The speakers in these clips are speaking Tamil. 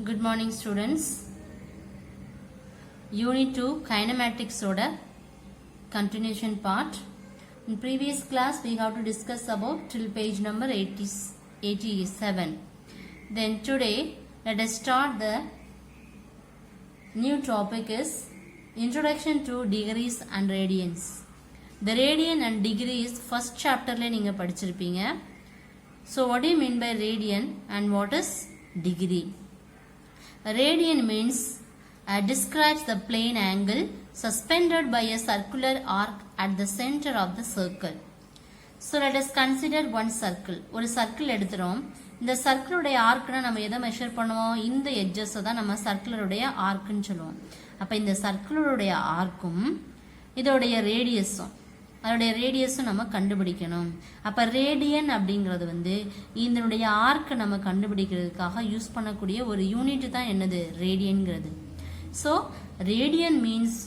Good morning students. Unit 2 kinematics oda continuation part. In previous class we have to discuss about till page number 87. Then today let us start the new topic is introduction to degrees and radians. The radian and degrees first chapter la neenga padichirpeenga. So what do you mean by radian and what is degree? A radian means describes the plane angle suspended by a circular arc at the center of the circle. So let us consider one circle. ஒரு circle எடுத்துறோம். இந்த circle உடைய arcனா நம்ம எதை measure பண்ணுவோம்? இந்த edges தான் நம்ம circle உடைய arcன்னு சொல்லுவோம். அப்ப இந்த circle உடைய arcum இதோடைய radiusம் அதோடைய ரேடியஸும் நம்ம கண்டுபிடிக்கணும். அப்ப ரேடியன் அப்படிங்கிறது இதனுடைய ஆர்க் நம்ம கண்டுபிடிக்கிறதுக்காக யூஸ் பண்ணக்கூடிய ஒரு யூனிட் தான் என்னது ரேடியன்ங்கிறது. So radian means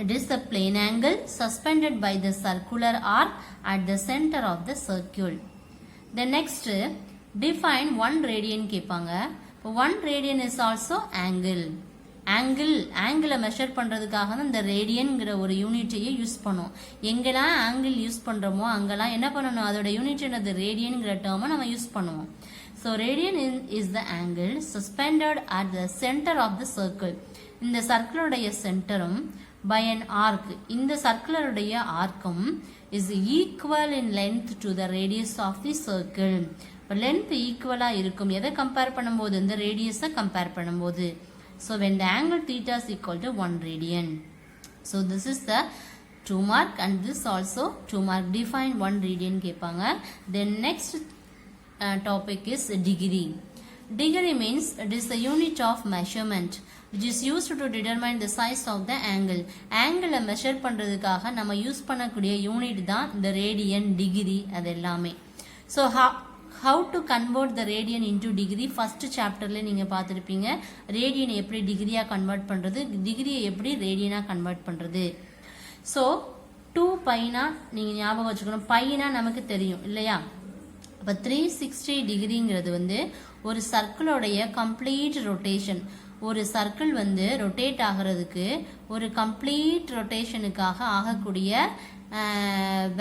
it is the plane angle suspended by the circular arc at the center of the circle. The next define one radian கேட்பாங்க. One radian is also angle. ஆங்கிளை மெஷர் பண்ணுறதுக்காக தான் இந்த ரேடியன்கிற ஒரு யூனிட்டையே யூஸ் பண்ணுவோம். எங்கெல்லாம் ஆங்கிள் யூஸ் பண்ணுறோமோ அங்கெல்லாம் என்ன பண்ணணும், அதோட யூனிட் என்னது ரேடியன்கிற டேர்மை நம்ம யூஸ் பண்ணுவோம். So radian is the angle suspended at the centre of the circle. இந்த சர்க்கிளுடைய சென்டரும் பை அன் ஆர்க், இந்த சர்க்கிளருடைய ஆர்க்கும் is equal in length to the radius of the circle. இப்போ லென்த் ஈக்குவலாக இருக்கும் எதை கம்பேர் பண்ணும்போது, இந்த ரேடியஸை கம்பேர் பண்ணும்போது. So when the angle theta is equal to 1 radian. So this is the 2 mark and this also 2 mark. Define 1 radian கேட்பாங்க. Then next topic is degree. Degree means it is the unit of measurement which is used to determine the size of the angle. Angle measure பண்றதுக்காக நம்ம யூஸ் பண்ணக்கூடிய யூனிட் தான் இந்த radian, degree அது எல்லாமே. So how to convert the radian into degree first chapterல நீங்க பார்த்திருப்பீங்க. ரேடியன் எப்படி டிகிரியா கன்வெர்ட் பண்றது, டிகிரியை எப்படி ரேடியனா கன்வெர்ட் பண்றது. ஸோ 2 பைனா நீங்க ஞாபகம் வச்சுக்கணும். பைனா நமக்கு தெரியும் இல்லையா. அப்ப 360 டிகிரிங்கிறது ஒரு சர்க்கிளோடைய கம்ப்ளீட் ரொட்டேஷன். ஒரு சர்க்கிள் ரொட்டேட் ஆகிறதுக்கு ஒரு கம்ப்ளீட் ரொட்டேஷனுக்காக ஆகக்கூடிய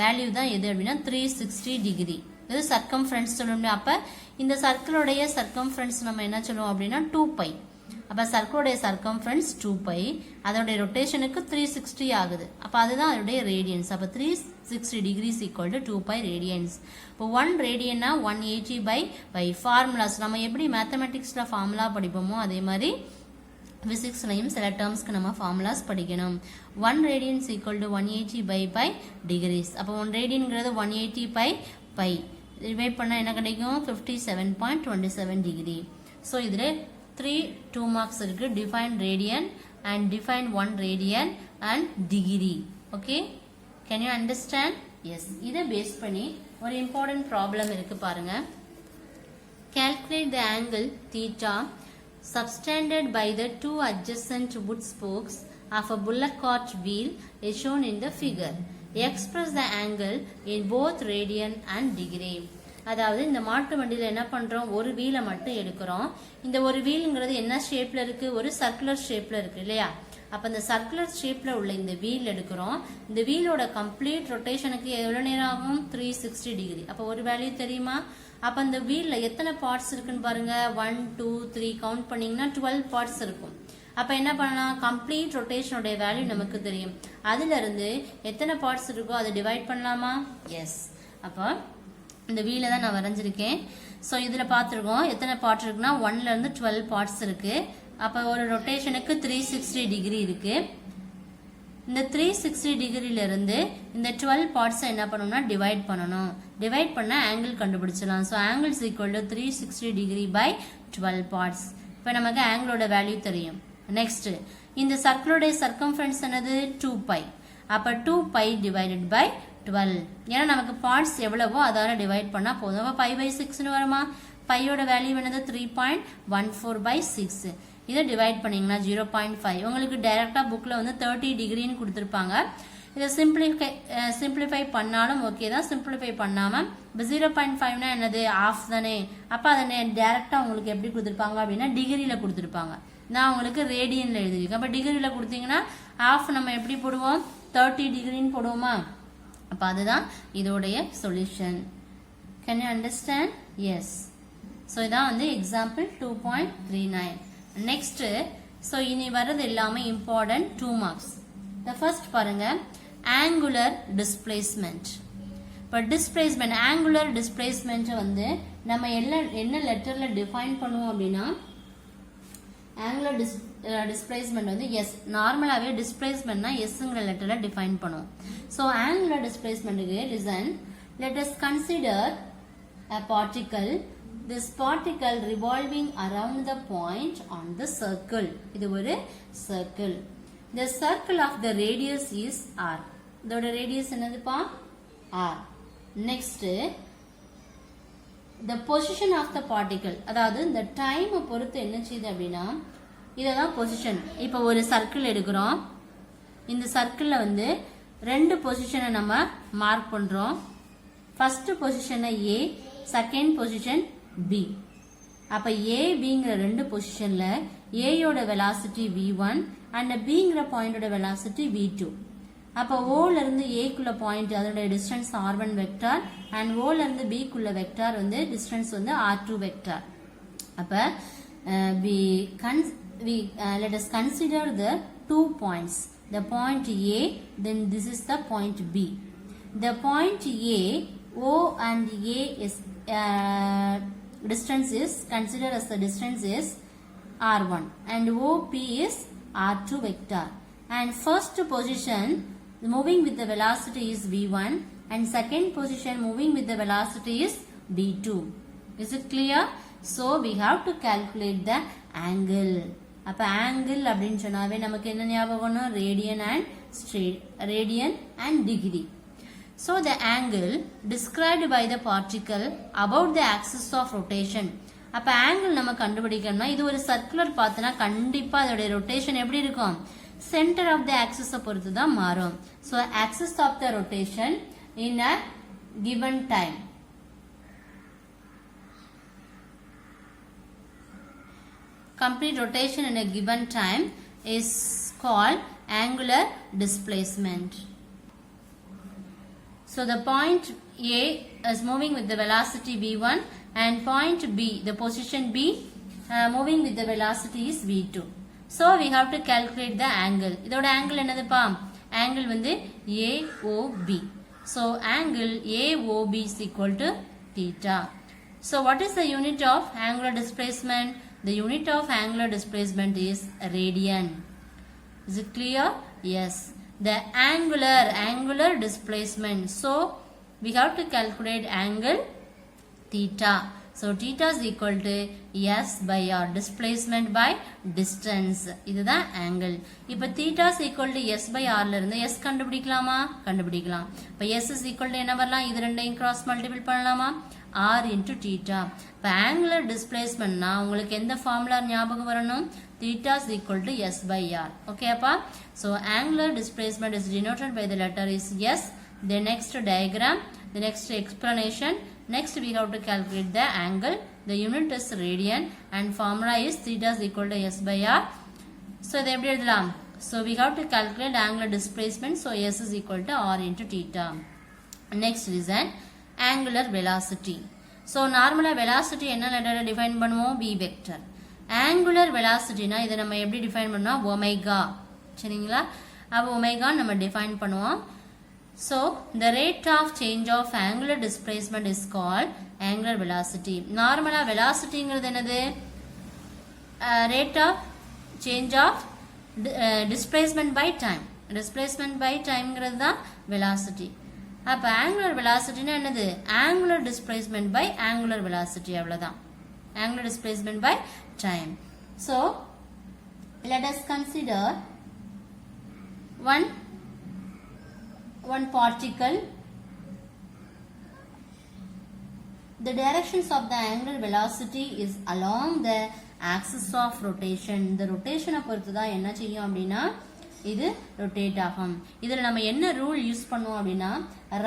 வேல்யூ தான் எது அப்படின்னா 360 டிகிரி. இது சர்க்கம்ஃபரன்ஸ் சொல்லணும். அப்ப இந்த சர்க்கிளோடைய சர்க்கம்ஃபரன்ஸ் நம்ம என்ன சொல்லுவோம் அப்படின்னா 2 பை. அப்ப சர்க்கிளோடைய சர்க்கம்ஃபரன்ஸ் 2 பை, அதோடைய ரொட்டேஷனுக்கு 360 ஆகுது. அப்ப அதுதான் அதோடைய ரேடியன்ஸ். அப்ப 360 degrees equal to 2 pi radians. இப்போ 1 ரேடியன்னா 180 பை ஃபார்முலாஸ் நம்ம எப்படி மேத்தமெட்டிக்ஸ்ல ஃபார்முலா படிப்போமோ அதே மாதிரி பிசிக்ஸ்லையும் சில டேர்ம்ஸ்க்கு நம்ம ஃபார்முலாஸ் படிக்கணும். 1 radians equal to 180 pi degrees. அப்போ 1 ரேடியன்ங்கிறது 180 பை டிவைட் பண்ணா என்ன கிடைக்கும் 57.27 டிகிரி. ஸோ இதில் 2 மார்க்ஸ் இருக்கு. Define radian and define 1 radian and degree. Okay, can you understand? Yes. இதை பேஸ் பண்ணி ஒரு இம்பார்ட்டன்ட் ப்ராப்ளம் இருக்கு பாருங்க. Calculate the angle theta subtended by the 2 adjacent wood spokes of a bullock cart wheel is shown in the figure. Express the angle in both radian and degree. அதாவது இந்த மாட்டு வண்டியில என்ன பண்றோம், ஒரு வீலை மட்டும் எடுக்கிறோம். இந்த ஒரு வீல்ங்கிறது என்ன ஷேப்ல இருக்கு, ஒரு சர்க்குலர் ஷேப்ல இருக்கு இல்லையா. அப்ப இந்த சர்க்குலர் ஷேப்ல உள்ள இந்த வீல் எடுக்கிறோம். இந்த வீலோட கம்ப்ளீட் ரொட்டேஷனுக்கு எவ்வளவு நேரம் ஆகும், 360 டிகிரி. அப்ப ஒரு வேல்யூ தெரியுமா. அப்ப இந்த வீல்ல எத்தனை பார்ட்ஸ் இருக்குன்னு பாருங்க. 1 2 3 கவுண்ட் பண்ணீங்கன்னா 12 பார்ட்ஸ் இருக்கும். அப்ப என்ன பண்ணலாம், கம்ப்ளீட் ரொட்டேஷனுடைய வேல்யூ நமக்கு தெரியும். அதுல இருந்து எத்தனை பார்ட்ஸ் இருக்கோ அதை டிவைட் பண்ணலாமா. எஸ். அப்போ இந்த வீல தான் நான் வரைஞ்சிருக்கேன். ஸோ இதுல பார்த்துருக்கோம் எத்தனை பார்ட்ஸ் இருக்குன்னா 1ல இருந்து 12 பார்ட்ஸ் இருக்கு. அப்ப ஒரு ரொட்டேஷனுக்கு 360 டிகிரி இருக்கு. இந்த 360 டிகிரில இருந்து இந்த 12 பார்ட்ஸ் என்ன பண்ணணும்னா டிவைட் பண்ணணும். டிவைட் பண்ண ஆங்கிள் கண்டுபிடிச்சலாம். So angle is equal to 360 degree by 12 parts. இப்போ நமக்கு ஆங்கிளோட வேல்யூ தெரியும். நெக்ஸ்ட் இந்த சர்க்கிளோடைய சர்க்கம்ஃபரன்ஸ் என்னது 2 பை. அப்ப 2 பை டிவைடட் பை 12. ஏன்னா நமக்கு பார்ட்ஸ் எவ்வளவோ அதால டிவைட் பண்ணா போதும். அப்ப பை பை 6ன்னு வருமா. பையோட வேல்யூ என்னது 3.14 பை 6. இதை டிவைட் பண்ணீங்கன்னா 0.5. உங்களுக்கு டைரக்டா புக்ல 30 டிகிரின்னு கொடுத்துருப்பாங்க. இதை சிம்பிளிஃபை பண்ணாலும் ஓகே தான், சிம்பிளிஃபை பண்ணாமல் இப்போ 0.5னா என்னது ஆஃப் தானே, அப்போ அதை டேரெக்டாக உங்களுக்கு எப்படி கொடுத்துருப்பாங்க அப்படின்னா டிகிரியில் கொடுத்துருப்பாங்க. நான் உங்களுக்கு ரேடியனில் எழுதிருக்கேன். அப்போ டிகிரியில் கொடுத்தீங்கன்னா ஆஃப் நம்ம எப்படி போடுவோம் 30 டிகிரின்னு போடுவோமா. அப்போ அதுதான் இதோடைய solution. Can you understand? Yes. So இதான் வந்து எக்ஸாம்பிள் 2.39. நெக்ஸ்ட்டு ஸோ இனி வர்றது எல்லாமே இம்பார்ட்டன்ட் 2 மார்க்ஸ். த ஃபர்ஸ்ட் பாருங்க ஆங்குலர் டிஸ்பிளேஸ்மெண்ட். இப்போ டிஸ்பிளேஸ்மெண்ட் ஆங்குலர் டிஸ்பிளேஸ்மெண்ட்டை வந்து நம்ம என்ன லெட்டரில் டிஃபைன் பண்ணுவோம் அப்படின்னா ஆங்குலர் டிஸ்பிளேஸ்மெண்ட் வந்து எஸ். நார்மலாகவே டிஸ்பிளேஸ்மெண்ட்னா எஸ்ங்கிற லெட்டரில் டிஃபைன் பண்ணுவோம். ஸோ ஆங்குலர் டிஸ்பிளேஸ்மெண்ட்டுக்கு listen, let us consider a particle, this particle revolving around the point on the circle. இது ஒரு circle. The circle of the radius is r. இதோட radius என்னதுப்பா r. Next the position of the particle, அதாவது இந்த டைம் பொறுத்து என்ன செய்யுது அப்படின்னா இததான் பொசிஷன். இப்போ ஒரு சர்க்கிள் எடுக்கிறோம், இந்த சர்க்கிளில் வந்து 2 பொசிஷனை நம்ம மார்க் பண்ணுறோம். ஃபர்ஸ்ட் பொசிஷனை A, செகண்ட் பொசிஷன் B. அப்போ A, Bங்கிற 2 பொசிஷனில் Aயோட வெலாசிட்டி V1 அண்ட் Bங்கிற பாயிண்டோட வெலாசிட்டி V2. அப்போ ஓலேருந்து ஏக்குள்ள பாயிண்ட் அதோட டிஸ்டன்ஸ் R1 வெக்டார் அண்ட் ஓலேருந்து Bக்குள்ள வெக்டார் வந்து டிஸ்டன்ஸ் வந்து R2 வெக்டார். அப்போ let us consider the 2 points. The point A, then this is the point B. The point A, O and A is distance is considered as the distance is R1 and OP is R2 vector. And first position moving with the velocity is V1 and second position moving with the velocity is V2. Is it clear? So we have to calculate the angle. அப்போ ஆங்கிள் அப்படின்னு சொன்னாவே நமக்கு என்ன ஞாபகம்? Radian and degree. So the angle described by the particle about the axis of rotation. அப்போ ஆங்கிள் நம்ம கண்டுபிடிக்கணும்னா இது ஒரு சர்க்குலர் பார்த்தனா கண்டிப்பாக அதோட ரொட்டேஷன் எப்படி இருக்கும்? சென்டர் ஆஃப் த ஆக்சிஸை பொறுத்து தான் மாறும். So axis of the rotation in a given time. Complete rotation in a given time is called angular displacement. So the point A is moving with the velocity V1 and point B, the position B moving with the velocity is V2. So we have to calculate the angle. இதோட angle என்னதுப்பா? Angle வந்து AOB. So angle AOB is equal to theta. So what is the unit of angular displacement? The unit of angular displacement is radian. Is it clear? Yes. The angular displacement. So we have to calculate angle theta. So theta is equal to S by R. Displacement by distance. இதுதான் angle. இப்போ theta is equal to S by R இருந்து S கண்டுபிடிக்கலாமா? கண்டுபிடிக்கலாம். இப்போ S is equal to என்ன வரலாம்? இது ரெண்டையும் cross multiple பண்ணலாமா? R into theta. இப்போ angular displacementனா உங்களுக்கு எந்த ஃபார்முலா ஞாபகம் வரணும்? Theta is equal to S by R. Okay அப்பா? So angular displacement is denoted by the letter is S. The next diagram, the next explanation. Next we have to calculate the angle. The unit is radian and formula is theta is equal to S by R. So இதை எப்படி எழுதலாம்? So we have to calculate angular displacement. So S is equal to R into theta. Next is an angular velocity. So normally velocity என்ன லெட்டரை டிஃபைன் பண்ணுவோம்? V vector. Angular velocity னா இதை நம்ம எப்படி டிஃபைன் பண்ணுவோம்? ஒமேகா. சரிங்களா? அப்போ ஒமேகா நம்ம டிஃபைன் பண்ணுவோம். So the rate of change of angular displacement is called angular velocity. Normally velocityங்கிறது என்னது? Rate of change of displacement by time. Displacement by timeங்கிறது தான் velocity. அப்போ angular velocityனா என்னது? Angular displacement by angular velocity அவ்வளவுதான். Angular displacement by time. So let us consider one particle. The directions of the angular velocity is along the axis of rotation. The rotation பொறுத்து தான் என்ன செய்யும் அப்படின்னா இது ரொட்டேட் ஆகும். இதில் நம்ம என்ன ரூல் யூஸ் பண்ணுவோம் அப்படின்னா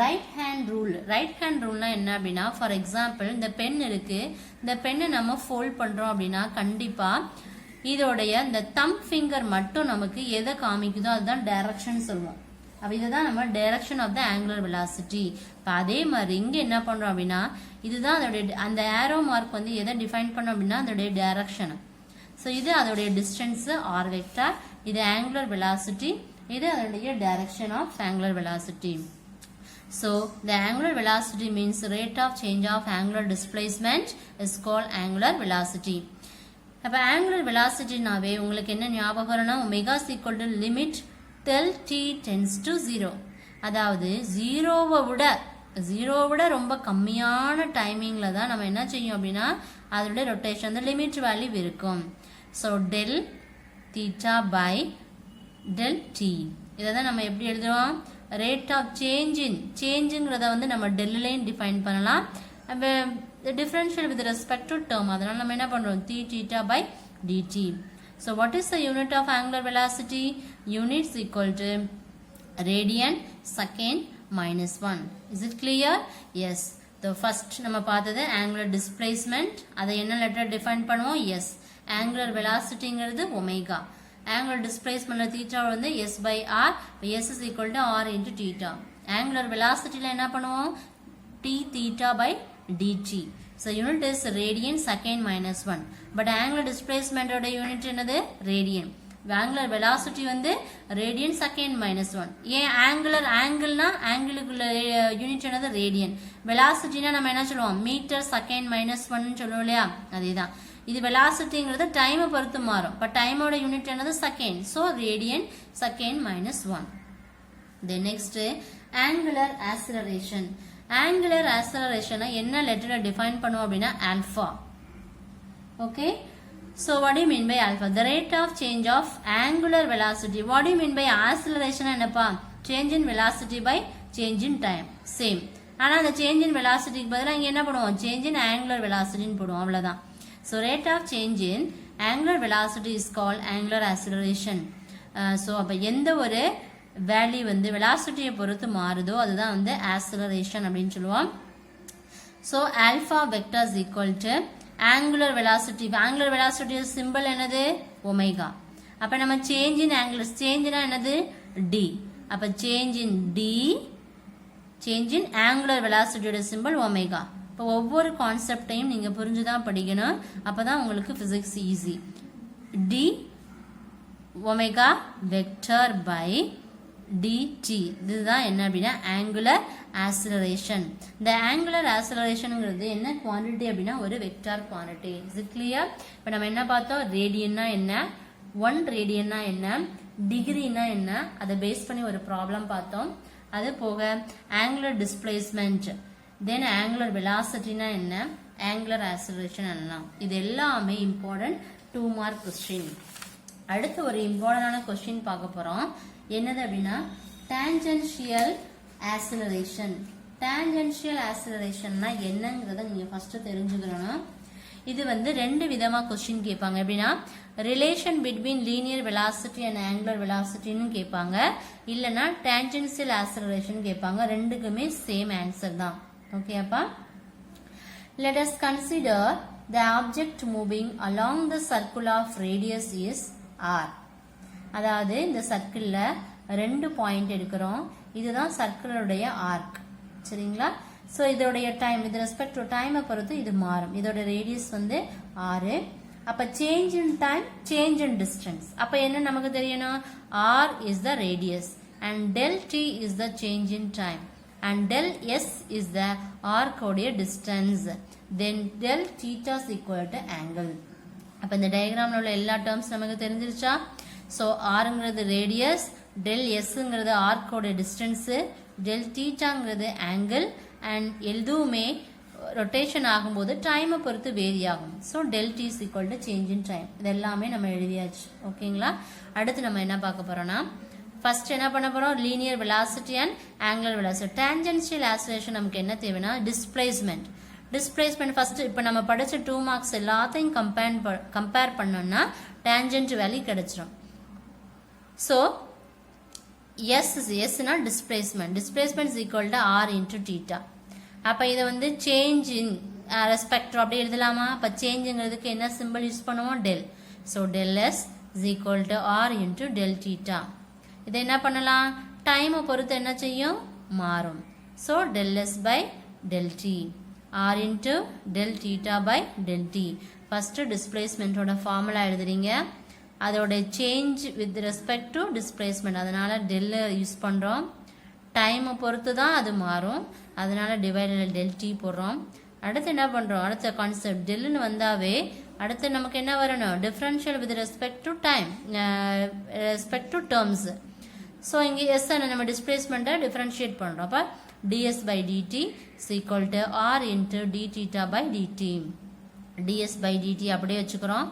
right hand rule. Right hand ரூல்னா என்ன அப்படின்னா, ஃபார் எக்ஸாம்பிள் இந்த பென் இருக்கு, இந்த பெண்ணை நம்ம ஃபோல்ட் பண்றோம் அப்படின்னா கண்டிப்பா இதோடைய இந்த தம் ஃபிங்கர் மட்டும் நமக்கு எதை காமிக்குதோ அதுதான் டைரக்ஷன் சொல்லுவோம். அப்ப இதுதான் நம்ம direction of the angular velocity. இப்போ அதே மாதிரி இங்க என்ன பண்றோம் அப்படின்னா இதுதான் அதோடைய அந்த ஏரோ மார்க் வந்து எதை டிஃபைன் பண்ணோம் அப்படின்னா அதோடைய டைரக்ஷன். ஸோ இது அதோடைய டிஸ்டன்ஸ் ஆர் வெக்டார், இது ஆங்குலர் வெலாசிட்டி, இது அதோடைய direction of angular velocity. So the angular velocity means rate of change of angular displacement is called angular velocity. அப்ப angular velocity நாவே உங்களுக்கு என்ன ஞாபகம் வரும்னா omega is equal to limit till t tends to 0. அதாவது ஜீரோவை விட ரொம்ப கம்மியான டைமிங்ல தான் நம்ம என்ன செய்யும் அப்படின்னா அதோட ரொட்டேஷன் அந்த லிமிட் வேல்யூ இருக்கும். So del theta by del T இதை தான் நம்ம எப்படி எழுதுவோம், ரேட் ஆஃப் சேஞ்சுங்கிறத வந்து நம்ம டெல்லையும் டிஃபைன் பண்ணலாம். Differential with respect to term, அதனால நம்ம என்ன பண்றோம் D theta by DT. So what is the unit of angular velocity? Unit is equal to radian second minus 1. Is it clear? Yes. The first நம்ம பார்த்தது angular displacement, அதை என்ன லெட்டர் டிஃபைன் பண்ணுவோம்? yes. angular velocityங்கிறது ஒமேகா, angular displacement theta வந்து s by r, s is equal to r into theta. angular velocityல என்ன பண்ணுவோம்? t theta by dt. So unit is radian second minus 1. But angular displacement ஓட யூனிட் என்னது? radian. angular velocity வந்து radian second minus 1. ஏன் ஆங்கிள்னா ஆங்கிளுக்குள்ள யூனிட் என்னது? radian. velocityனா நம்ம என்ன சொல்லுவோம்? மீட்டர் செகண்ட் மைனஸ் 1 சொல்லுவோம் இல்லையா, அதேதான். இது velocityங்கிறது டைமை பொறுத்து மாறும். பட் டைமோட யூனிட் என்னது? Second. So radian second minus 1. Then next angular acceleration. angular acceleration என்ன லெட்டரை டிஃபைன் பண்ணுவோம் அப்படின்னா alpha. Okay. So what do you mean by alpha? The rate of change of angular velocity. What do you mean by acceleration? என்னப்பா? Change in velocity by change in time. Same. ஆனா அந்த change in velocity க்கு பதிலா இங்க என்ன பண்ணுவோம்? Change in angular velocity ன்னு போடுவோம், அவ்வளவுதான். So rate of change in angular velocity is called angular acceleration. So அப்ப எந்த ஒரு வேல்யூ வந்து velocity பொறுத்து மாறுதோ அதுதான் வந்து acceleration அப்படின்னு சொல்லுவோம். So alpha vector is equal to angular velocity. angular velocity symbol என்னது? ஒமேகா. அப்ப நம்ம change in angular, changeனா என்னது? d. அப்ப change in d, change in angular velocity ஓட symbol ஒமேகா. இப்போ ஒவ்வொரு கான்செப்டையும் நீங்க புரிஞ்சுதான் படிக்கணும், அப்பதான் உங்களுக்கு physics easy. d omega vector by dt, இதுதான் என்ன அப்படின்னா angular acceleration. இந்த angular accelerationங்கிறது என்ன குவாண்டிட்டி அப்படின்னா ஒரு vector quantity. Is it clear? இப்போ நம்ம என்ன பார்த்தோம்? ரேடியன்னா என்ன, 1 ரேடியன்னா என்ன, டிகிரினா என்ன, அதை பேஸ் பண்ணி ஒரு ப்ராப்ளம் பார்த்தோம். அது போக angular displacement, தென் angular velocityனா என்ன, angular acceleration என்ன, இது எல்லாமே இம்பார்ட்டன்ட் 2 மார்க் கொஸ்டின். அடுத்து ஒரு இம்பார்ட்டன்டான கொஸ்டின் பார்க்க போறோம். என்னது அப்படின்னா tangential acceleration. tangential accelerationனா என்னங்கறத நீங்க ஃபர்ஸ்ட் தெரிஞ்சுக்கணும். இது வந்து ரெண்டு விதமா கொஸ்டின் கேட்பாங்க. எப்படின்னா relation between linear velocity and angular வெலாசிட்டின்னு கேட்பாங்க, இல்லனா tangential acceleration கேட்பாங்க. ரெண்டுக்குமே சேம் ஆன்சர் தான். ஓகே அப்பா, let us consider the object moving along the circle of radius is r. அதாவது இந்த சர்க்கிள்ல 2 பாயிண்ட் எடுக்கிறோம், இதுதான் சர்க்கிளுடைய ஆர்க், சரிங்களா? ஸோ இதோடைய டைம் வித் ரெஸ்பெக்ட் டு டைமை பொறுத்து இது மாறும். இதோட ரேடியஸ் வந்து 6. அப்ப change in time, change in distance. அப்ப என்ன நமக்கு தெரியணும்? r is the radius and del t is the change in time and del s is the arc உடைய distance, then del theta is equal to angle. அப்ப இந்த டயக்ராம்ல உள்ள எல்லா டேர்ம்ஸ் நமக்கு தெரிஞ்சிருச்சா? ஸோ ஆருங்கிறது ரேடியஸ், டெல் எஸ்ங்கிறது ஆர்க்கோட டிஸ்டன்ஸ், டெல் தீட்டாங்கிறது ஆங்கிள், அண்ட் எதுவுமே ரொட்டேஷன் ஆகும்போது டைமை பொறுத்து வேரி ஆகும். So del T is equal to change in time. இது எல்லாமே நம்ம எழுதியாச்சு. ஓகேங்களா? அடுத்து நம்ம என்ன பார்க்க போறோம்னா ஃபர்ஸ்ட் என்ன பண்ண போறோம்? Linear velocity and angular velocity. Tangential acceleration நமக்கு என்ன தேவைன்னா டிஸ்பிளேஸ்மெண்ட். டிஸ்பிளேஸ்மெண்ட் ஃபர்ஸ்ட் இப்போ நம்ம படிச்ச 2 மார்க்ஸ் எல்லாத்தையும் கம்பேர் பண்ணோம்னா டான்ஜென்ட் வேல்யூ கிடைச்சிடும். ஸோ S னா displacement is equal to r into theta. அப்ப இதை வந்து change in respect to அப்படி எழுதலாமா? அப்ப சேஞ்சுங்கிறதுக்கு என்ன சிம்பிள் யூஸ் பண்ணுவோம்? del. So del s is equal to r into del theta. இதை என்ன பண்ணலாம்? டைமை பொறுத்து என்ன செய்யும்? மாறும். So del s by del t. r into del theta by del t. First displacement ஓட ஃபார்முலா எழுதுறீங்க. அதோட change with respect to displacement, அதனால டெல் யூஸ் பண்ணுறோம். டைமை பொறுத்து தான் அது மாறும், அதனால டிவைடட் டெல் டி போடுறோம். அடுத்து என்ன பண்ணுறோம்? அடுத்த கான்செப்ட் டெல்லுன்னு வந்தாவே அடுத்து நமக்கு என்ன வரணும்? Differential with respect to time, respect to terms. So இங்கே எஸ் நம்ம டிஸ்பிளேஸ்மெண்ட்டை டிஃப்ரென்ஷியேட் பண்ணுறோம். அப்போ DS by DT is equal to R into D theta by DT. DS by DT அப்படியே வச்சுக்கிறோம்.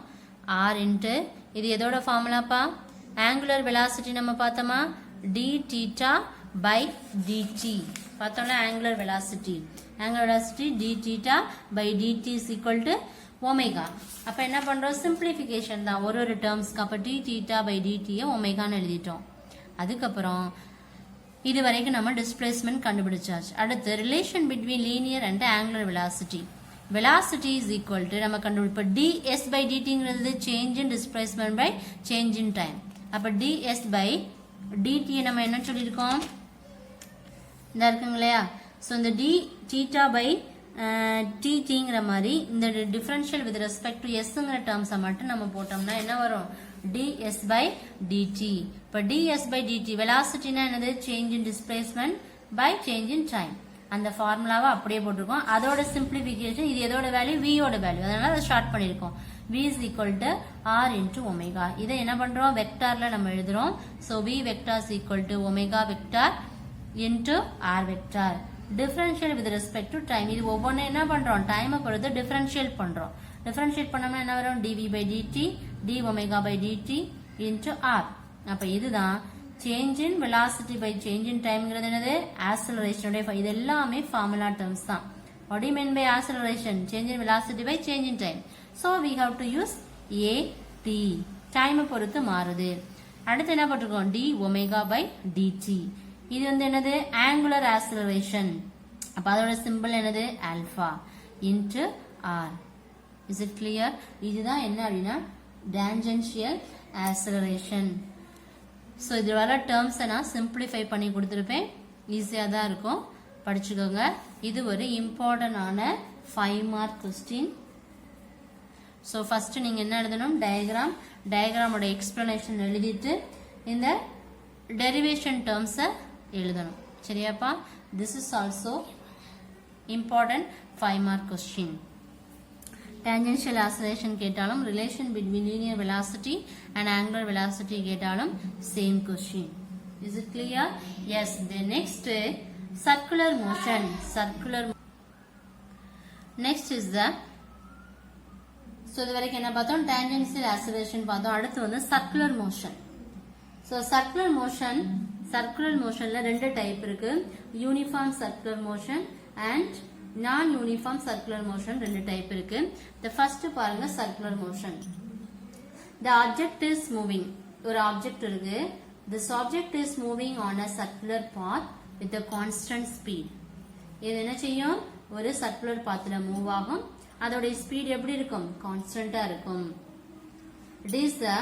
ஆர் இன்ட்டு இது எதோட ஃபார்முலாப்பா? ஆங்குலர் வெலாசிட்டி நம்ம பார்த்தோமா? டி தீட்டா பை டிடி பார்த்தோம்னா angular velocity D theta by DT is equal to omega. அப்போ என்ன பண்ணுறோம்? சிம்பிளிஃபிகேஷன் தான் ஒரு டேர்ம்ஸ்க்கு. அப்போ டி தீட்டா பை டிடியை ஒமேகான்னு எழுதிட்டோம். அதுக்கப்புறம் இது வரைக்கும் நம்ம டிஸ்பிளேஸ்மெண்ட் கண்டுபிடிச்சாச்சு. அடுத்து relation between linear and angular velocity. velocity is equal to நம்ம கண்டுபிடிப்போம் ds by dtங்கிறது change in displacement by change in time. அப்ப ds by dt நம்ம என்ன சொல்லியிருக்கோம்? இந்த இருக்குங்க இல்லையா? ஸோ இந்த d theta by tங்கிற மாதிரி இந்த டிஃபரன்ஷியல் வித் ரெஸ்பெக்ட் டு எஸ்ங்கிற டேர்ம்ஸை மட்டும் நம்ம போட்டோம்னா என்ன வரும்? ds by dt. இப்போ ds by dt velocityனா என்னது? change in displacement by change in time. அந்த ஃபார்முலாவை அப்படியே போட்டிருக்கோம். அதோட சிம்பிளிஃபிகேஷன் இது எதோட வேல்யூ? v யோட வேல்யூ, அதனால அதை ஷார்ட் பண்ணியிருக்கோம். v is equal to r into omega. இதை என்ன பண்றோம்? வெக்டார்ல நம்ம எழுதுறோம். So v vector is equal to omega vector into r vector. Differential with respect to time. இது ஒவ்வொன்றும் என்ன பண்றோம்? டைமை பொறுத்து டிஃபரன்ஷியேட் பண்றோம். டிஃபரன்ஷியேட் பண்ணோம்னா என்ன வரும்? dv by dt d omega by dt into r. அப்ப இதுதான் change in velocity by change in டைம்ங்கிறது என்னது? ஆக்சலரேஷன். இது எல்லாமே ஃபார்முலா டேர்ம்ஸ் தான். What you mean by acceleration? Change in velocity by change in time. So we have to use at. டைமை பொறுத்து மாறுது. அடுத்து என்ன போட்டிருக்கோம்? D omega by DT. இது வந்து என்னது? Angular acceleration. அப்ப அதோட சிம்பிள் என்னது? Alpha into R. Is it clear? இதுதான் என்ன அப்படின்னா டான்ஜென்ஷியல் ஆக்சலரேஷன். ஸோ இது வர டேர்ம்ஸை நான் சிம்பிளிஃபை பண்ணி கொடுத்துருப்பேன். ஈஸியாக தான் இருக்கும், படிச்சுக்கோங்க. இது ஒரு இம்பார்ட்டன்டான 5 மார்க் கொஸ்டின். ஸோ ஃபர்ஸ்ட் நீங்கள் என்ன எழுதணும்? டயக்ராமோட எக்ஸ்பிளனேஷன் எழுதிட்டு இந்த டெரிவேஷன் டேர்ம்ஸை எழுதணும். சரியாப்பா? This is also important 5 mark question. Tangential acceleration கேட்டாலும் relation between linear velocity and angular velocity கேட்டாலும் same question. Is it clear? Yes. The next circular motion. Next is the இது வரைக்கும் என்ன பார்த்தோம்? tangential acceleration பார்த்தோம். அடுத்து வந்து circular motion. So circular motionல ரெண்டு டைப் இருக்கு. uniform circular motion and நான் யூனிஃபார்ம் சர்க்குலர் மோஷன் ரெண்டு டைப் இருக்கு. the first பாருங்க circular motion. the object is moving. ஒரு ஆப்ஜெக்ட் இருக்கு. this object is moving on a circular path with a constant speed. இது என்ன செய்யும்? ஒரு சர்க்குலர் பாத்ல மூவ் ஆகும். அதோட ஸ்பீட் எப்படி இருக்கும்? கான்ஸ்டன்டா இருக்கும். it is the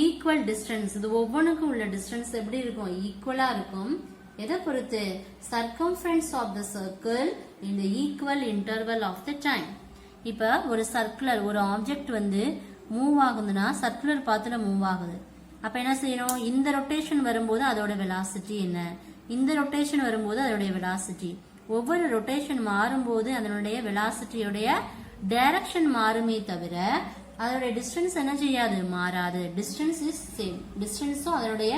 equal distance. இது ஒவ்வொன்றுக்கும் உள்ள டிஸ்டன்ஸ் எப்படி இருக்கும்? ஈக்குவலா இருக்கும். எதை பொறுத்து? circumference of the circle in the equal interval of the time. இப்ப ஒரு சர்க்குலர் ஒரு ஆப்ஜெக்ட் வந்து மூவ் ஆகுதுன்னா சர்க்குலர் பாத்துல மூவ் ஆகுது. அப்ப என்ன செய்யணும்? இந்த ரொட்டேஷன் வரும்போது அதோட வெலாசிட்டி என்ன, இந்த ரொட்டேஷன் வரும்போது அதோடைய வெலாசிட்டி. ஒவ்வொரு ரொட்டேஷன் மாறும்போது அதனுடைய வெலாசிட்டியோடைய டைரக்ஷன் மாறுமே தவிர அதோடைய டிஸ்டன்ஸ் என்ன செய்யாது? மாறாது. Distance is same. டிஸ்டன்ஸும் அதனுடைய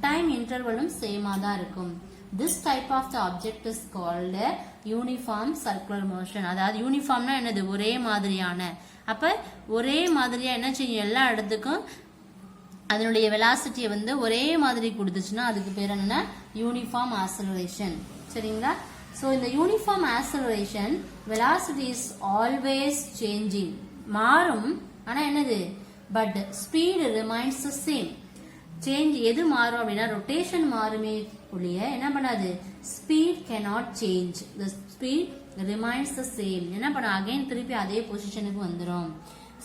டைம் இன்டர்வலும் சேமா தான் இருக்கும். This type of the object is called uniform circular motion. அதாவது யூனிஃபார்ம்னா என்னது? ஒரே மாதிரியான. அப்ப ஒரே மாதிரியா என்ன செய்யும்? எல்லா இடத்துக்கும் அதனுடைய வெலாசிட்டியை வந்து ஒரே மாதிரி கொடுத்துச்சுன்னா அதுக்கு பேர் என்ன? Uniform acceleration. சரிங்களா? ஸோ இந்த uniform acceleration velocity is always changing. மாறும், ஆனா என்னது? But speed remains the same. Change எது மாறும் அப்படின்னா ரொட்டேஷன் மாறுமே ஒழிய என்ன பண்ணாது, speed cannot change, the speed remains the same. என்ன பண்ண அகைன் திருப்பி அதே பொசிஷனுக்கு வந்துரும்.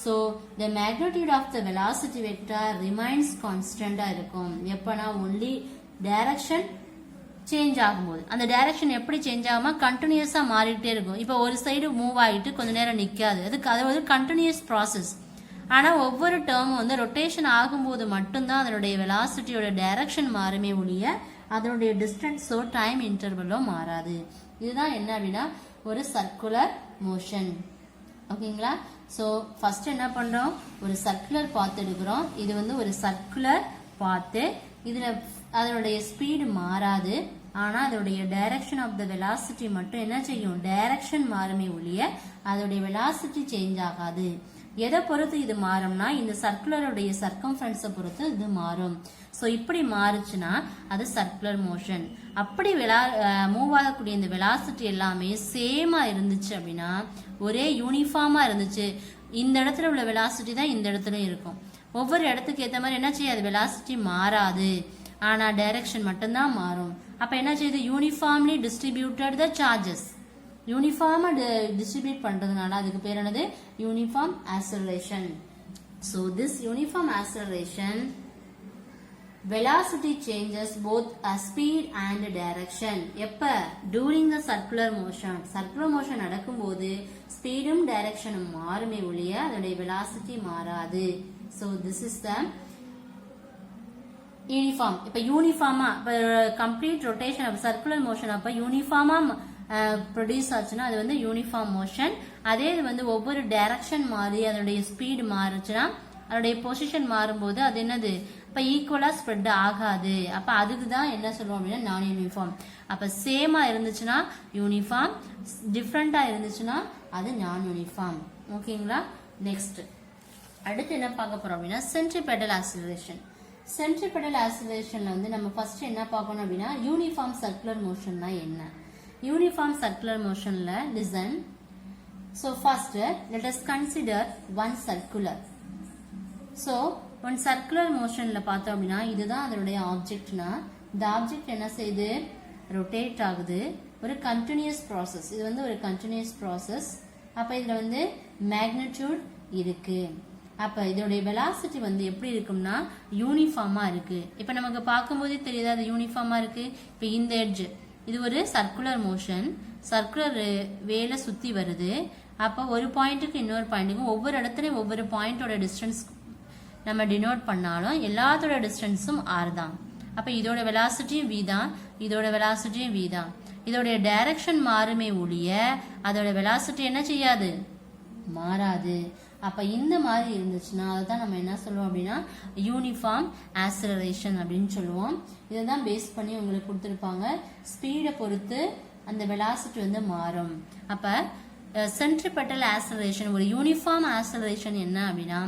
So the magnitude of the velocity vector remains constant இருக்கும். எப்பனா only direction சேஞ்ச் ஆகும்போது. அந்த டைரக்ஷன் எப்படி சேஞ்ச் ஆகுமா, கண்டினியூஸா மாறிட்டே இருக்கும். இப்போ ஒரு சைடு மூவ் ஆகிட்டு கொஞ்ச நேரம் நிற்காது, அது ஒரு கண்டினியூஸ் ப்ராசஸ். ஆனால் ஒவ்வொரு டேர்மும் வந்து ரொட்டேஷன் ஆகும்போது மட்டும்தான் அதனுடைய வெலாசிட்டியோட டைரக்ஷன் மாறுமே ஒழிய அதனுடைய டிஸ்டன்ஸோ டைம் இன்டர்வலோ மாறாது. இதுதான் என்ன அப்படின்னா ஒரு சர்க்குலர் மோஷன். ஓகேங்களா? ஸோ ஃபர்ஸ்ட் என்ன பண்ணுறோம், ஒரு சர்க்குலர் பாத் எடுக்கிறோம். இது வந்து ஒரு சர்க்குலர் பாத்து. இதில் அதனுடைய ஸ்பீடு மாறாது, ஆனால் அதோடைய டைரக்ஷன் ஆஃப் த வெலாசிட்டி மட்டும் என்ன செய்யும், டைரக்ஷன் மாறுமே ஒழிய அதோடைய வெலாசிட்டி சேஞ்ச் ஆகாது. எதை பொறுத்து இது மாறும்னா இந்த சர்க்குலருடைய சர்க்கம்ஃபரன்ஸை பொறுத்து இது மாறும். ஸோ இப்படி மாறுச்சுன்னா அது சர்க்குலர் மோஷன். அப்படி மூவ் ஆகக்கூடிய இந்த வெலாசிட்டி எல்லாமே சேமா இருந்துச்சு அப்படின்னா, ஒரே யூனிஃபார்மா இருந்துச்சு, இந்த இடத்துல உள்ள வெலாசிட்டி தான் இந்த இடத்துல இருக்கும். ஒவ்வொரு இடத்துக்கு ஏற்ற மாதிரி என்ன செய்யாது, வெலாசிட்டி மாறாது, ஆனா டைரக்ஷன் மட்டும்தான் மாறும். அப்ப என்ன செய்யுது, யூனிஃபார்ம்லி டிஸ்ட்ரிபியூட்டட் த சார்ஜஸ். யூனிஃபார்மா டிஸ்ட்ரிபியூட் பண்றதுனால அதுக்கு பேர் என்னது, uniform acceleration. So this uniform acceleration velocity changes both speed and direction. எப்ப, during the circular motion. circular motion நடக்கும்போது ஸ்பீடும் டைரக்ஷனும் மாறுமே ஒழிய அதோட velocity மாறாது. So this is the uniform. இப்ப யூனிஃபார்மா complete rotation of circular motion அப்ப யூனிஃபார்மா ப்ரொடியூஸ் ஆச்சுன்னா அது வந்து யூனிஃபார்ம் மோஷன். அதே இது வந்து ஒவ்வொரு டைரக்ஷன் மாறி அதனுடைய ஸ்பீடு மாறுச்சுன்னா அதனுடைய பொசிஷன் மாறும்போது அது என்னது, இப்ப ஈக்குவலா ஸ்ப்ரெட் ஆகாது. அப்ப அதுக்கு தான் என்ன சொல்லுவோம் அப்படின்னா நான் யூனிஃபார்ம். அப்ப சேமா இருந்துச்சுன்னா யூனிஃபார்ம், டிஃப்ரெண்டா இருந்துச்சுன்னா அது நான் யூனிஃபார்ம். ஓகேங்களா? நெக்ஸ்ட் அடுத்து என்ன பார்க்க போறோம் அப்படின்னா சென்ட்ரிபெடல் ஆக்சிலரேஷன். சென்ட்ரிபெடல் ஆக்சிலரேஷன்ல வந்து நம்ம ஃபர்ஸ்ட் என்ன பார்க்கணும் அப்படின்னா யூனிஃபார்ம் சர்க்குலர் மோஷன்னா என்ன. யூனிஃபார்ம் சர்க்குலர் மோஷன்ல listen. So first let us consider one circular. So one circular motionல பார்த்தோம் அப்படின்னா இதுதான் அதனுடைய ஆப்ஜெக்ட்னா, இந்த ஆப்ஜெக்ட் என்ன செய்யுது, ரொட்டேட் ஆகுது. ஒரு கண்டினியூஸ் ப்ராசஸ், இது வந்து ஒரு கண்டினியூஸ் ப்ராசஸ். அப்ப இதுல வந்து மேக்னிடியூட் இருக்கு. அப்ப இதோடைய வெலாசிட்டி வந்து எப்படி இருக்கும்னா யூனிஃபார்மா இருக்கு. இப்ப நமக்கு பார்க்கும்போதே தெரியுது அது யூனிஃபார்மா இருக்கு. இப்ப இந்த எட்ஜ் இது ஒரு சர்க்குலர் மோஷன், சர்க்குலர் வேல சுத்தி வருது. அப்போ ஒரு பாயிண்ட்டுக்கு இன்னொரு பாயிண்ட்டுக்கும் ஒவ்வொரு இடத்துலையும் ஒவ்வொரு பாயிண்டோட டிஸ்டன்ஸ் நம்ம டினோட் பண்ணாலும் எல்லாத்தோட டிஸ்டன்ஸும் ஆர் தான். அப்போ இதோட வெலாசிட்டியும் வி தான், இதோட வெலாசிட்டியும் வி தான். இதோடைய டைரக்ஷன் மாறுமே ஒழிய அதோட வெலாசிட்டி என்ன செய்யாது, மாறாது. அப்ப இந்த மாதிரி இருந்துச்சுன்னா அதுதான் நம்ம என்ன சொல்லுவோம் அப்படின்னா யூனிஃபார்ம் ஆக்சிலரேஷன் அப்படின்னு சொல்லுவோம். இதைதான் பேஸ் பண்ணி உங்களுக்கு கொடுத்துருப்பாங்க. ஸ்பீடை பொறுத்து அந்த வெலாசிட்டி வந்து மாறும். அப்ப சென்ட்ரிபெடல் ஆக்சிலரேஷன், ஒரு யூனிஃபார்ம் ஆக்சிலரேஷன் என்ன அப்படின்னா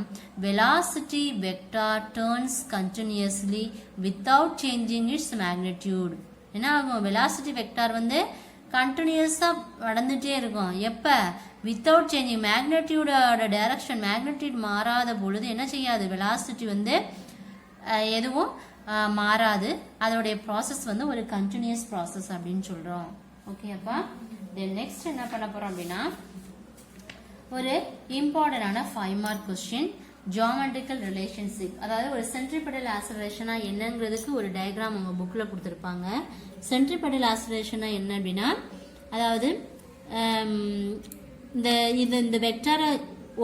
velocity vector turns continuously without changing it's magnitude. என்ன ஆகும், வெலாசிட்டி வெக்டார் வந்து கண்டினியூஸா நடந்துட்டே இருக்கும். எப்ப, வித்தவுட் சேஞ்சிங், மேக்னிடியூடோட டைரக்ஷன் மேக்னிடியூட் மாறாத பொழுது என்ன செய்யாது, வெலாசிட்டி வந்து எதுவும் மாறாது. அதோடைய ப்ராசஸ் வந்து ஒரு கண்டினியூஸ் ப்ராசஸ் அப்படின்னு சொல்றோம். ஓகே அப்பா. தென் நெக்ஸ்ட் என்ன பண்ண போறோம் அப்படின்னா ஒரு இம்பார்ட்டன்டான 5 மார்க் கொஸ்டின், ஜியோமெட்ரிக்கல் ரிலேஷன்ஷிப். அதாவது ஒரு சென்ட்ரிபெடல் ஆக்சிலரேஷனா என்னங்கிறதுக்கு ஒரு டயக்ராம் உங்க புக்ல கொடுத்துருப்பாங்க. சென்ட்ரிபெடல் ஆக்சிலரேஷனா என்ன அப்படின்னா, அதாவது இந்த வெக்டாரை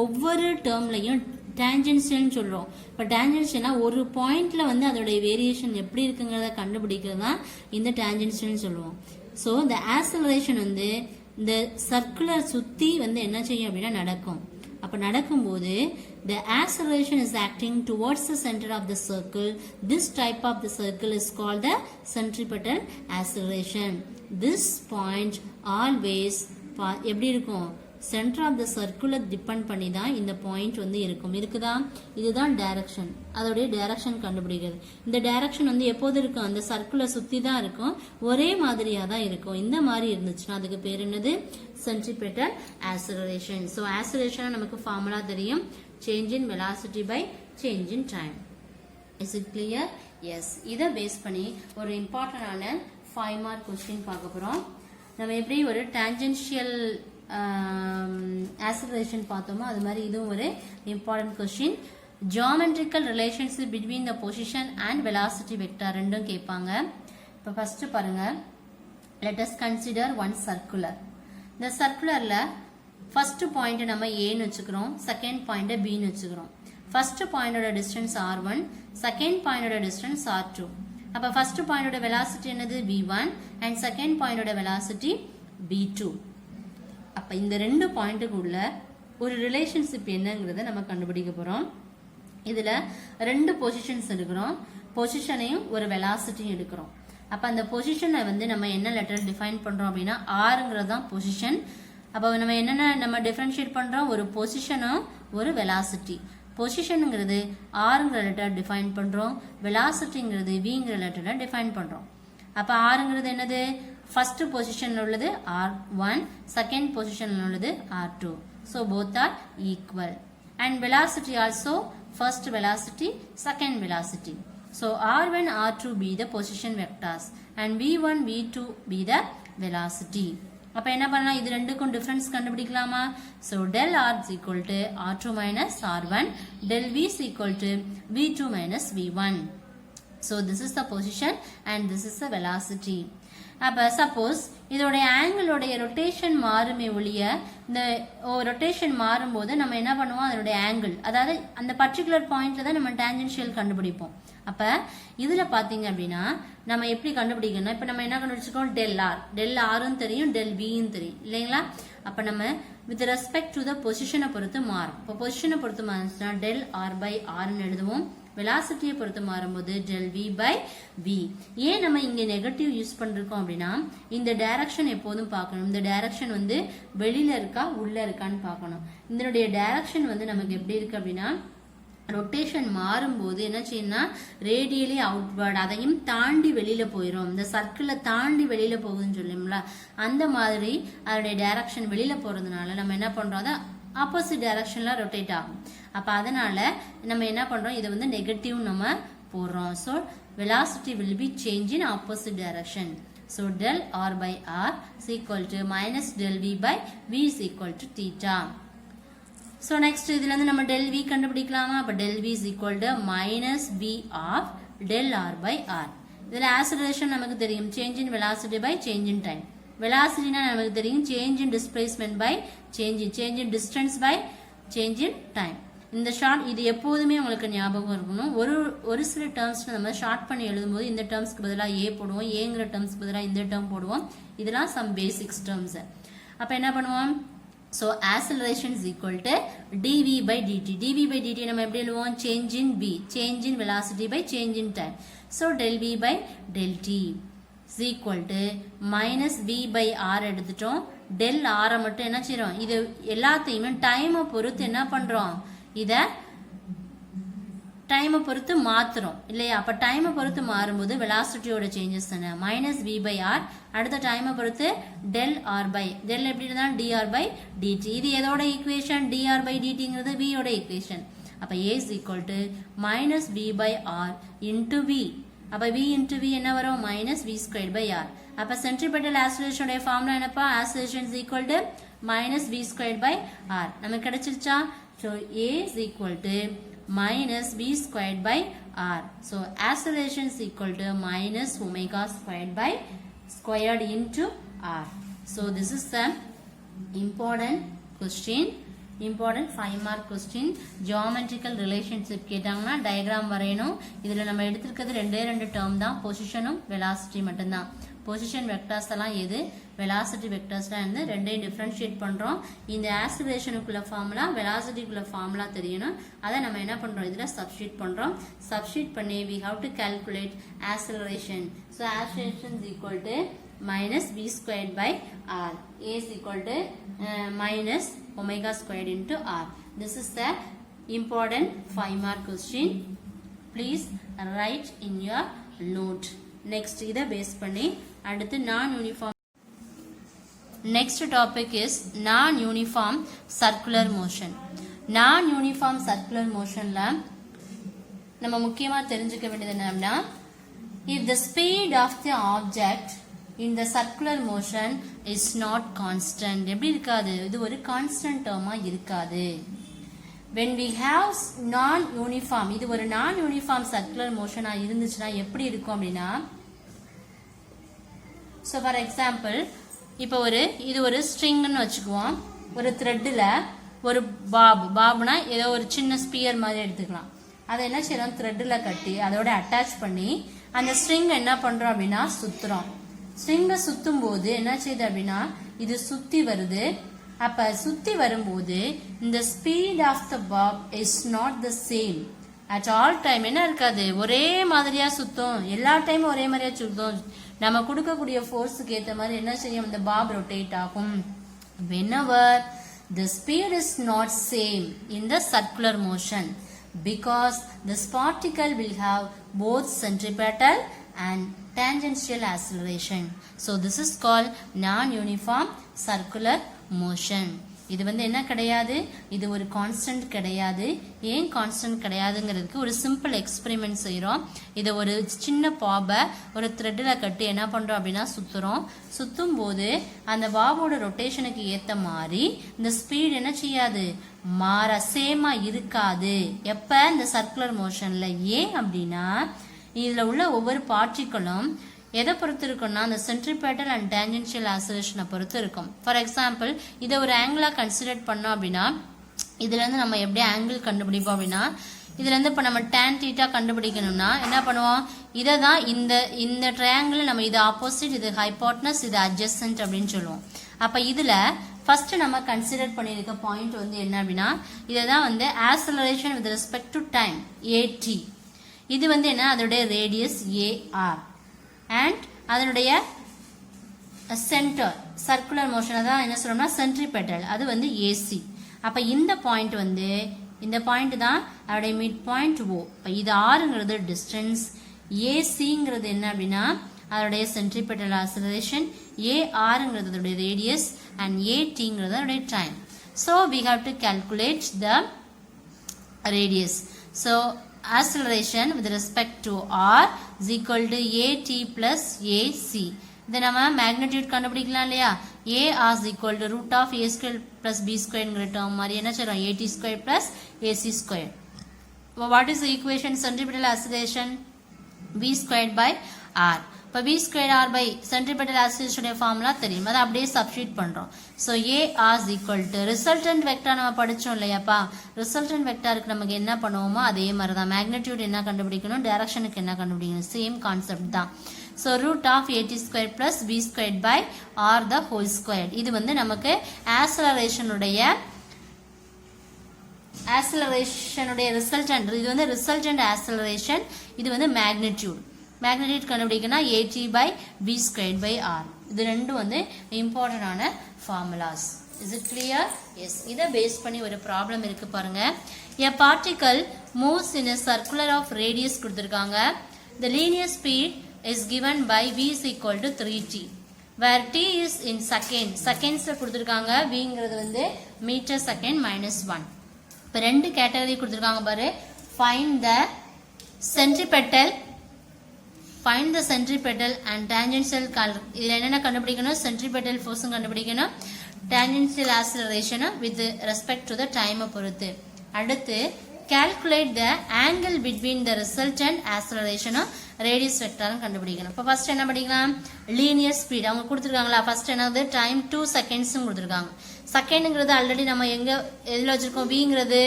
ஒவ்வொரு டேர்ம்லையும் டேஞ்சென்ஷியல்னு சொல்றோம். இப்போ டேஞ்சென்ஷியல்னா ஒரு பாயிண்ட்ல வந்து அதோடைய வேரியேஷன் எப்படி இருக்குங்கிறத கண்டுபிடிக்கிறது தான் இந்த டேஞ்சென்ஷியல்னு சொல்லுவோம். ஸோ இந்த ஆக்சிலரேஷன் வந்து இந்த சர்க்குலர் சுத்தி வந்து என்ன செய்யும் அப்படின்னா நடக்கும். அப்ப நடக்கும்போது the acceleration is acting towards the center of the circle. This type of the circle is called the centripetal acceleration. This point always எப்படி இருக்கும், சென்டர் ஆஃப் த சர்க்குலை டிபெண்ட் பண்ணி தான் இந்த பாயிண்ட் வந்து இருக்கும். இருக்குதா, இதுதான் டைரக்ஷன். அதோடைய டைரக்ஷன் கண்டுபிடிக்கிறது. இந்த டைரக்ஷன் வந்து எப்போது இருக்கும், அந்த சர்க்குலை சுத்தி தான் இருக்கும், ஒரே மாதிரியா தான் இருக்கும். இந்த மாதிரி இருந்துச்சுன்னா அதுக்கு பேர் என்னது, சென்ட்ரிபெடல் ஆக்சிலரேஷன். ஸோ ஆக்சிலரேஷன் நமக்கு ஃபார்முலா தெரியும், change in velocity by change in time. Is it clear? Yes. இதை பேஸ் பண்ணி ஒரு இம்பார்ட்டன்டான 5 மார்க் கொஸ்டின் பார்க்க போகிறோம். நம்ம எப்படி ஒரு டான்ஜென்ஷியல் ஆக்சிலரேஷன் பார்த்தோமோ அது மாதிரி இதுவும் ஒரு important question. Geometrical relationship between the position and velocity vector ரெண்டும் கேட்பாங்க. இப்போ ஃபர்ஸ்ட் பாருங்க, let us consider one circular. இந்த சர்க்குலர்ல ஃபர்ஸ்ட் பாயிண்ட் நம்ம ஏன்னு வச்சுக்கிறோம், செகண்ட் பாயிண்ட் பின்னு வச்சுக்கிறோம். ஃபர்ஸ்ட் பாயிண்டோட டிஸ்டன்ஸ் r1, செகண்ட் பாயிண்டோட டிஸ்டன்ஸ் r2. அப்ப ஃபர்ஸ்ட் பாயிண்டோட வெலாசிட்டி என்னது v1 and second பாயிண்டோட velocity v2. அப்ப இந்த ரெண்டு பாயிண்ட்டுக்குள்ள ஒரு ரிலேஷன்ஷிப் என்னங்கிறத நம்ம கண்டுபிடிக்க போறோம். இதுல ரெண்டு பொசிஷன்ஸ் எடுக்கிறோம், பொசிஷனையும் ஒரு வெலாசிட்டியும் எடுக்கிறோம். அப்ப அந்த பொசிஷனை வந்து நம்ம என்ன லெட்டர் டிஃபைன் பண்றோம் அப்படின்னா ஆறுங்கிறது தான் பொசிஷன். அப்ப நம்ம என்னென்ன நம்ம டிஃபரன்ஷியேட் பண்றோம், ஒரு பொசிஷனும் ஒரு வெலாசிட்டி. பொசிஷனுங்கிறது ஆறுங்கிற லெட்டர் டிஃபைன் பண்றோம், வெலாசிட்டிங்கிறது விங்கிற லெட்டரை டிஃபைன் பண்றோம். அப்ப ஆறுங்கிறது என்னது, ஃபர்ஸ்ட் பொசிஷன்ல உள்ளது r1, செகண்ட் பொசிஷன்ல உள்ளது r2. so both are equal. and velocity also, first velocity, second velocity. so r1 r2 be the position vectors and v1 v2 be the velocity. அப்ப என்ன பண்ணலாம், இது ரெண்டுக்கும் difference கண்டுபிடிக்கலாமா? so del r is equal to r2 minus r1, del v is equal to v2 minus v1. so this is the position and this is the velocity. அப்ப சப்போஸ் இதோட ஆங்கிளோடைய ரொட்டேஷன் மாறுமே ஒழிய, இந்த ரொட்டேஷன் மாறும்போது நம்ம என்ன பண்ணுவோம், அதோடைய ஆங்கிள், அதாவது அந்த பர்டிகுலர் பாயிண்ட்ல தான் நம்ம டான்ஜென்ஷியல் கண்டுபிடிப்போம். அப்ப இதுல பாத்தீங்க அப்படின்னா நம்ம எப்படி கண்டுபிடிக்கணும், இப்ப நம்ம என்ன கண்டுபிடிச்சிருக்கோம், டெல் ஆரும் தெரியும், டெல் வியும் தெரியும் இல்லைங்களா? அப்ப நம்ம வித் ரெஸ்பெக்ட் டு த பொசிஷனை பொறுத்து மாறும். இப்போ பொசிஷனை பொறுத்து மாறுச்சுன்னா டெல் ஆர் பை ஆர்னு எழுதுவோம். வெலாசிட்டியை பொறுத்து மாறும்போது del v by v. ஏன் நம்ம இங்க நெகட்டிவ் யூஸ் பண்ணிருக்கோம் அப்படின்னா, இந்த டைரக்ஷன் எப்போதும் பார்க்கணும். இந்த டைரக்ஷன் வந்து வெளியில இருக்கா உள்ள இருக்கான்னு பார்க்கணும். இதனுடைய டைரக்ஷன் வந்து நமக்கு எப்படி இருக்கு அப்படின்னா, ரொட்டேஷன் மாறும்போது என்ன செய்யணும்னா ரேடியலி அவுட்வர்ட், அதையும் தாண்டி வெளியில போயிடும். இந்த சர்க்கிளை தாண்டி வெளியில போகுதுன்னு சொல்லுங்களா, அந்த மாதிரி அதனுடைய டைரக்ஷன் வெளியில போறதுனால நம்ம என்ன பண்றோம், அதை ஆப்போசிட் டைரக்ஷன்ல ரொட்டேட் ஆகும். அப்ப அதனால நம்ம என்ன பண்றோம், இதை வந்து நெகட்டிவ் நம்ம போடுறோம். So velocity will be change in opposite direction. so del r by r is equal to minus del v by v is equal to theta. so next இதுல இருந்து நம்ம del v கண்டுபிடிக்கலாமா? அப்ப del v is equal to minus v of del r by r. இதுல acceleration நமக்கு தெரியும், change in velocity by change in time. velocity னா நமக்கு தெரியும், change in displacement by change in distance by change in time. இந்த ஷார்ட் இது எப்போதுமே உங்களுக்கு ஞாபகம் இருக்கணும். ஒரு சில டேர்ம்ஸ் நம்ம ஷார்ட் பண்ணி எழுதும்போது இந்த டேர்ம்ஸ்க்கு பதிலாக ஏ போடுவோம், ஏங்கிற டேர்ம்ஸ்க்கு பதிலாக இந்த டேர்ம் போடுவோம். இதெல்லாம் சம் பேசிக்ஸ் டேர்ம்ஸ். அப்ப என்ன பண்ணுவோம், so acceleration is equal to dv by dt. dv by dt நம்ம எப்படி எழுதுவோம், change in v, change in velocity by change in time. so del v by del t is equal to minus v by r எடுத்துட்டோம். del r மட்டும் என்ன செய்றோம், இது எல்லாத்தையுமே டைமை பொறுத்து என்ன பண்றோம், இத டைமை பொறுத்து மாத்துறோம் இல்லையா? அப்ப டைமை பொறுத்து மாறும்போது வெலாசிட்டியோட சேஞ்சஸ் தானே, மைனஸ் வி பை ஆர். அடுத்த டைமை பொறுத்து டெல் ஆர் பை டெல் எப்படி இருந்தாலும் டிஆர் பை டிடி. இது எதோட ஈக்குவேஷன், டிஆர் பை டிடிங்கிறது வியோட ஈக்குவேஷன். அப்ப A is equal to minus V by R into V. அப்ப v இன்டு வி என்ன வரும், minus V square by R. அப்ப சென்ட்ரிபெட்டல் ஆக்சிலரேஷனோட ஃபார்முலா என்னப்பா, acceleration is equal to minus V square by R. நமக்கு கிடைச்சிருச்சா? so a is equal to minus v squared by r. so acceleration is equal to minus omega squared into r. so this is the important question, important 5 mark question. geometrical relationship கேட்டாங்கன்னா டயக்ராம் வரையணும். இதுல நம்ம எடுத்திருக்கிறது ரெண்டு டேர்ம் தான், பொசிஷனும் வெலாசிட்டி மட்டும்தான். பொசிஷன் வெக்டர்ஸ் எல்லாம் எது, வெலாசிட்டி வெக்டர்ஸ்லாம் இருந்து ரெண்டையும் டிஃபரன்ஷியேட் பண்றோம். இந்த ஆக்சிலரேஷனுக்குள்ள ஃபார்முலா, வெலாசிட்டிக்குள்ள ஃபார்முலா தெரியணும். அதை நம்ம என்ன பண்றோம், இதுல சப்ஸ்டிட்யூட் பண்றோம். சப்ஸ்டிட்யூட் பண்ணி we have to calculate acceleration. so acceleration is equal to minus v squared by r. a is equal to minus omega squared into r. this is the important 5 mark question. please write in your note. next இதை பேஸ் பண்ணி அடுத்து நான் uniform. next topic is non-uniform circular motion. non-uniform circular motionல நம்ம முக்கியமா தெரிஞ்சுக்க வேண்டியது என்னன்னா, if the speed of the object in the circular motion is not constant, எப்படி இருக்காது, இது ஒரு constant term-ஆ இருக்காது. when we have non-uniform, இது ஒரு non-uniform circular motion-ஆ இருந்துச்சுன்னா எப்படி இருக்கும் அப்படின்னா, so for example, இப்போ இது ஒரு ஸ்ட்ரிங்னு வச்சுக்குவோம். ஒரு த்ரெட்டில் ஒரு பாப்னா ஏதோ ஒரு சின்ன ஸ்பியர் மாதிரி எடுத்துக்கலாம். அதை என்ன செய்யறோம், த்ரெட்டில் கட்டி அதோட அட்டாச் பண்ணி அந்த ஸ்ட்ரிங் என்ன பண்றோம் அப்படின்னா சுத்துறோம். ஸ்ட்ரிங்கை சுத்தும் போது என்ன செய்யுது அப்படின்னா இது சுத்தி வருது. அப்ப சுத்தி வரும்போது இந்த speed of the bob is not the same at all time. என்ன இருக்காது, ஒரே மாதிரியா சுத்தும், எல்லா டைமும் ஒரே மாதிரியா சுத்தும். நம்ம கொடுக்கக்கூடிய ஃபோர்ஸுக்கு ஏற்ற மாதிரி என்ன செய்யும், இந்த பாப் ரொட்டேட் ஆகும். whenever the speed is not same in the circular motion, because this particle will have both centripetal and tangential acceleration. So this is called non-uniform circular motion. இது என்ன கிடையாது, இது ஒரு கான்ஸ்டன்ட் கிடையாது. ஏன் கான்ஸ்டன்ட் கிடையாதுங்கிறதுக்கு ஒரு சிம்பிள் எக்ஸ்பெரிமெண்ட் செய்கிறோம். இதை ஒரு சின்ன பாபை ஒரு த்ரெட்டில் கட்டி என்ன பண்ணுறோம் அப்படின்னா சுற்றுறோம். சுற்றும் போது அந்த பாபோட ரொட்டேஷனுக்கு ஏற்ற மாதிரி இந்த ஸ்பீட் என்ன செய்யாது, சேமாக இருக்காது. எப்போ, இந்த சர்க்குலர் மோஷனில். ஏன் அப்படின்னா இதில் உள்ள ஒவ்வொரு பார்ட்டிகளும் எதை பொறுத்து இருக்கும்னா அந்த சென்ட்ரிபெட்டல் அண்ட் டேஞ்சென்ஷியல் ஆக்சிலரேஷனை பொறுத்து இருக்கும். ஃபார் எக்ஸாம்பிள், இதை ஒரு ஆங்கிளாக கன்சிடர் பண்ணோம் அப்படின்னா இதுலேருந்து நம்ம எப்படி ஆங்கிள் கண்டுபிடிப்போம் அப்படின்னா, இதுலேருந்து இப்போ நம்ம tan θ கண்டுபிடிக்கணும்னா என்ன பண்ணுவோம், இதை தான் இந்த ட்ரையாங்கிள் நம்ம இது ஆப்போசிட், இது ஹைபாட்னஸ், இது அட்ஜசன்ட் அப்படின்னு சொல்லுவோம். அப்போ இதில் ஃபர்ஸ்ட் நம்ம கன்சிடர் பண்ணியிருக்க பாயிண்ட் என்ன அப்படின்னா, இதை தான் acceleration with respect to time AT. இது என்ன, அதோடைய ரேடியஸ் AR and அதனுடைய சென்டர் சர்க்குலர் மோஷனை தான் என்ன சொல்றோம்னா சென்ட்ரிபெட்டல், அது AC. அப்ப இந்த பாயிண்ட் இந்த பாயிண்ட் தான் அதோடைய மிட் பாயிண்ட் O. இது Rங்கிறது டிஸ்டன்ஸ், ACங்கிறது என்ன அப்படின்னா அதோடைய சென்ட்ரிபெட்டல் ஆக்சிலரேஷன், ARங்கிறது அதோடைய ரேடியஸ் and ATங்கிறது அதோடைய time. So we have to calculate the radius. So acceleration with respect to R is equal to AT plus AC. இதை நம்ம மேக்னிடியூட் கண்டுபிடிக்கலாம் இல்லையா, AR is equal to root of A square plus B square term மாதிரி என்ன சொல்றோம், AT square plus AC square. What is the equation, centripetal acceleration V squared by R. இப்போ V squared R by centripetal acceleration formula தெரியும், அதை அப்படியே சப்ஸ்டிட்யூட் பண்றோம். So AR is equal to resultant vector நம்ம படிச்சோம் இல்லையாப்பா, ரிசல்டன்ட் வெக்டாருக்கு நமக்கு என்ன பண்ணுவோமோ அதே மாதிரி தான். மேக்னிடியூட் என்ன கண்டுபிடிக்கணும், டைரக்ஷனுக்கு என்ன கண்டுபிடிக்கணும், சேம் கான்செப்ட் தான். So root of AT square plus V square by R the whole square. இது நமக்கு ஆக்சிலரேஷனுடைய ரிசல்டன்ட். இது ரிசல்டன்ட் ஆக்சிலரேஷன், இது மேக்னிடியூட். மேக்னிடியூட் கண்டுபிடிக்கணும் AT by V squared by R. இது ரெண்டும் இம்பார்ட்டன்டான formulas. Is it clear? Yes. இதை பேஸ் பண்ணி ஒரு ப்ராப்ளம் இருக்கு பாருங்க. A particle moves in a circular of radius கொடுத்திருக்காங்க. The linear speed is given by V is equal to 3t, where t is in seconds கொடுத்திருக்காங்க. Vங்கிறது meter second minus 1. இப்போ ரெண்டு கேட்டகரி கொடுத்திருக்காங்க பாரு. Find the centripetal and tangential. இதில் என்னென்ன கண்டுபிடிக்கணும், centripetal force கண்டுபிடிக்கணும், tangential acceleration with respect to the time பொறுத்து. அடுத்து calculate the angle between the resultant acceleration radius vector கண்டுபிடிக்கணும். இப்போ ஃபர்ஸ்ட் என்ன படிக்கலாம், linear speed அவங்க கொடுத்துருக்காங்களா. ஃபர்ஸ்ட் என்னது, டைம் 2 seconds கொடுத்துருக்காங்க. செகண்ட்ங்கிறது ஆல்ரெடி நம்ம எதில் வச்சிருக்கோம், Vங்கிறது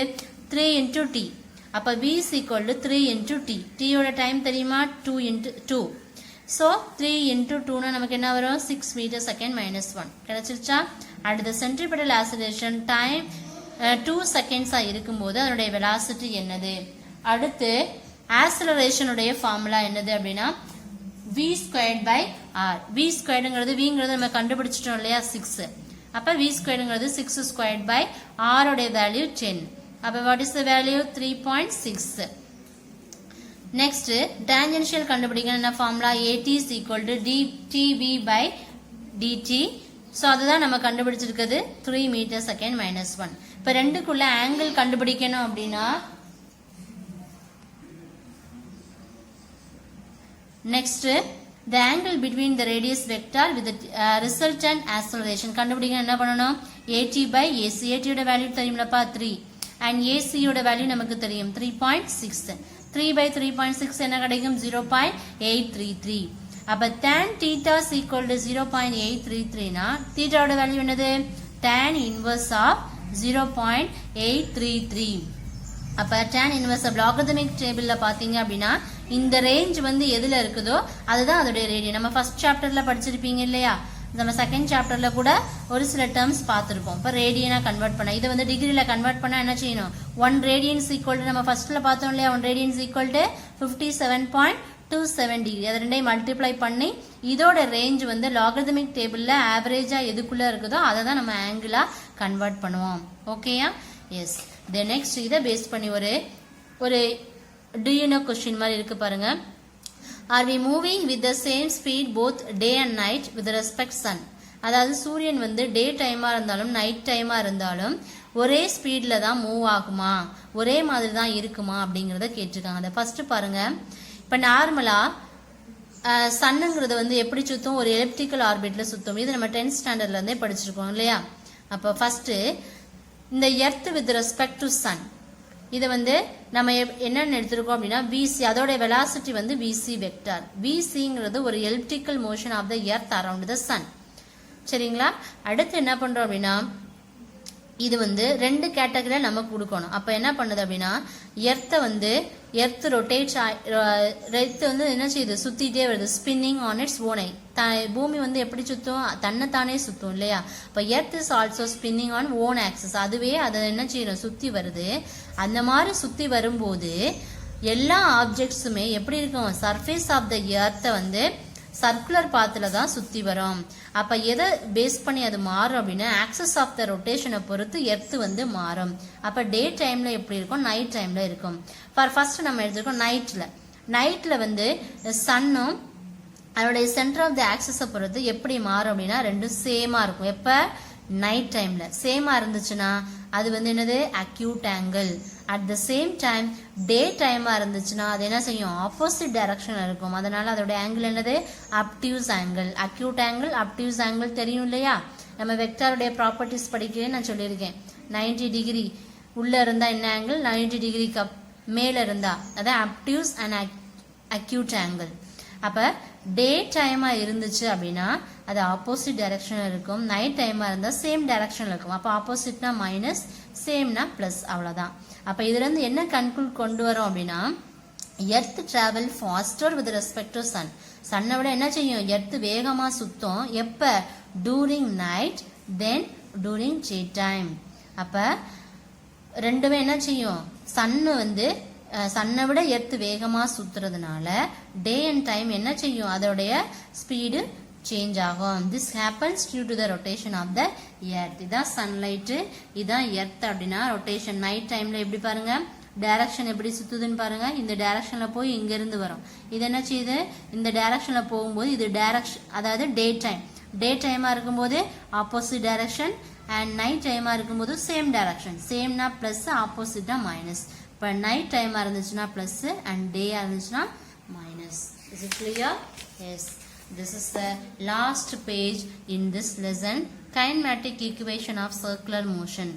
3 into t. அப்போ V is equal to 3 into t. t யோட டைம் தெரியுமா, 2 into 2. ஸோ 3 into 2னா நமக்கு என்ன வரும், 6 meter second minus 1 கிடைச்சிருச்சா. அடுத்த சென்ட்ரிபெட்டல் ஆக்சிலரேஷன் டைம் 2 seconds இருக்கும்போது அதனுடைய வெலாசிட்டி என்னது. அடுத்து ஆக்சிலரேஷனுடைய ஃபார்முலா என்னது அப்படின்னா V squared by R. V squaredங்கிறது Vங்கிறது நம்ம கண்டுபிடிச்சிட்டோம் இல்லையா 6. அப்போ V squaredங்கிறது 6 squared by R உடைய வேல்யூ 10. அப்போ what is the value, 3.6. next tangential கண்டுபிடிக்கணும். என்ன formula, AT is equal to dTV by dt. So அதுதான் நம்ம கண்டுபிடிச்சிருக்கிறது 3 meter second minus 1. இப்போ ரெண்டுக்குள்ள ஆங்கிள் கண்டுபிடிக்கணும் அப்படின்னா next the angle between the radius vector with the resultant acceleration கண்டுபிடிக்க என்ன பண்ணணும் AT by AC AT யோட வேல்யூ தெரியும்லப்பா 3 and AC யோட வேல்யூ நமக்கு தெரியும் 3.6 3 by 3.6 என்ன கிடைக்கும் 0.833 அப்ப tan theta is equal to 0.833 னா theta யோட வேல்யூ என்னது tan inverse of 0.833 அப்ப tan inverse of logarithmic table ல பாத்தீங்க அப்படினா இந்த ரேஞ்ச் வந்து எதுல இருக்குதோ அதுதான் அதோட ரேடியன் நம்ம ஃபர்ஸ்ட் சாப்டர்ல படிச்சிருப்பீங்க இல்லையா நம்ம செகண்ட் சாப்டர்ல கூட ஒரு சில டேர்ம்ஸ் பார்த்திருப்போம் இப்ப ரேடியனா கன்வர்ட் பண்ண இது வந்து டிகிரில கன்வர்ட் பண்ணா என்ன செய்யணும் 1 radian is equal to நம்ம ஃபர்ஸ்ட்ல பார்த்தோம் இல்லையா 1 radian is equal to 57.27 degree அது ரெண்டையும் மல்டிப்ளை பண்ணி இதோட ரேஞ்ச் வந்து லாகரிதமிக் டேபிள்ல ஆவரேஜா எதுக்குள்ள இருக்குதோ அதை தான் நம்ம ஆங்கிளா கன்வர்ட் பண்ணுவோம் ஓகேயா எஸ் தென் நெக்ஸ்ட் இதை பேஸ் பண்ணி ஒரு do you know question மாதிரி இருக்கு பாருங்க are we moving with the same speed both day and night with respect sun அதாவது சூரியன் வந்து டே டைமா இருந்தாலும் நைட் டைமா இருந்தாலும் ஒரே ஸ்பீட்ல தான் மூவ் ஆகுமா ஒரே மாதிரி தான் இருக்குமா அப்படிங்கறத கேட்டிருக்காங்க அத ஃபர்ஸ்ட் பாருங்க இப்ப நார்மலா சன்ங்கிறது வந்து எப்படி சுத்தும் ஒரு எலிப்டிக்கல் ஆர்பிட்ல சுத்தும் இது நம்ம 10th ஸ்டாண்டர்ட்ல இருந்தே படிச்சிருக்கோம் இல்லையா அப்ப ஃபர்ஸ்ட் இந்த earth with respect to sun இது வந்து நம்ம என்னன்னு எடுத்துருக்கோம் அப்படின்னா VC அதோட வெலாசிட்டி வந்து VC வெக்டார் VCங்கிறது ஒரு elliptical motion of the earth around the sun சரிங்களா அடுத்து என்ன பண்றோம் அப்படின்னா இது வந்து ரெண்டு கேட்டகரியா நம்ம கொடுக்கணும் அப்ப என்ன பண்ணுது அப்படின்னா எர்த் ரொட்டேட்ஸ் எர்த் வந்து என்ன செய்யுது சுத்திட்டே வருது ஸ்பின்னிங் ஆன் இட்ஸ் ஓனை பூமி வந்து எப்படி சுத்தும் தன்னைத்தானே சுத்தும் இல்லையா இப்ப earth is also spinning on own access அதுவே அதை என்ன செய்யணும் சுத்தி வருது அந்த மாதிரி சுத்தி வரும்போது எல்லா ஆப்ஜெக்ட்ஸுமே எப்படி இருக்கும் சர்ஃபேஸ் ஆஃப் த எர்த்தை வந்து சர்க்குலர் பாத்துல தான் சுத்தி வரும் அப்ப எதை பேஸ் பண்ணி அது மாறும் அப்படின்னா ஆக்சஸ் ஆஃப் த ரொட்டேஷனை பொறுத்து எர்த் வந்து மாறும் அப்ப டே டைம்ல எப்படி இருக்கும் நைட் டைம்ல இருக்கும் ஃபார் ஃபர்ஸ்ட் நம்ம எடுத்துருக்கோம் நைட்ல வந்து சன்னும் அதோடைய சென்டர் ஆஃப் த ஆக்சஸை பொறுத்து எப்படி மாறும் அப்படின்னா ரெண்டும் சேமா இருக்கும் எப்ப நைட் டைம்ல சேமா இருந்துச்சுன்னா அது வந்து என்னது acute angle at the same time day டைமா இருந்துச்சுன்னா அது என்ன செய்யும் ஆப்போசிட் டைரக்ஷன்ல இருக்கும் அதனால அதோட ஆங்கிள் என்னது obtuse angle acute angle obtuse angle தெரியும் இல்லையா நம்ம வெக்டாருடைய ப்ராப்பர்ட்டிஸ் படிக்கிறேன் நான் சொல்லியிருக்கேன் 90 டிகிரி உள்ள இருந்தா என்ன ஆங்கிள் 90 டிகிரிக்கு மேல இருந்தா அதான் அப்டியூஸ் அண்ட் அக்யூட் ஆங்கிள் அப்ப டே டைமா இருந்துச்சு அப்படின்னா அது ஆப்போசிட் டைரக்ஷன்ல இருக்கும் நைட் டைமா இருந்தா சேம் டைரக்ஷன்ல இருக்கும் அப்ப ஆப்போசிட்னா மைனஸ் சேம்னா பிளஸ் அவ்வளவுதான் அப்ப இதுல இருந்து என்ன கன்க்ளூட் கொண்டு வரோம் அப்படின்னா earth travel faster with respect to sun சன்னை விட என்ன செய்யும் எர்த் வேகமா சுத்தும் எப்ப during night then during day time அப்ப ரெண்டுமே என்ன செய்யும் சன்னு வந்து சன்னை விட எர்த் வேகமா சுத்துறதுனால டே அண்ட் டைம் என்ன செய்யும் அதோடைய ஸ்பீடு சேஞ்ச் ஆகும் this happens due to the rotation of the earth இதான் சன்லைட் இதான் எர்த் அப்படின்னா ரொட்டேஷன் நைட் டைம்ல எப்படி பாருங்க டைரக்ஷன் எப்படி சுத்துதுன்னு பாருங்க இந்த டைரக்ஷன்ல போய் இங்க இருந்து வரும் இது என்ன செய்யுது இந்த டைரக்ஷன்ல போகும்போது இது டைரக்ஷன் அதாவது டே டைமா இருக்கும்போது ஆப்போசிட் டைரக்ஷன் அண்ட் நைட் டைமா இருக்கும்போது சேம் டைரக்ஷன் சேம்னா பிளஸ் ஆப்போசிட்னா மைனஸ் இப்ப நைட் டைமா இருந்துச்சுன்னா பிளஸ் அண்ட் டேயா இருந்துச்சுன்னா minus is it clear S this is the last page in this lesson kinematic equation of circular motion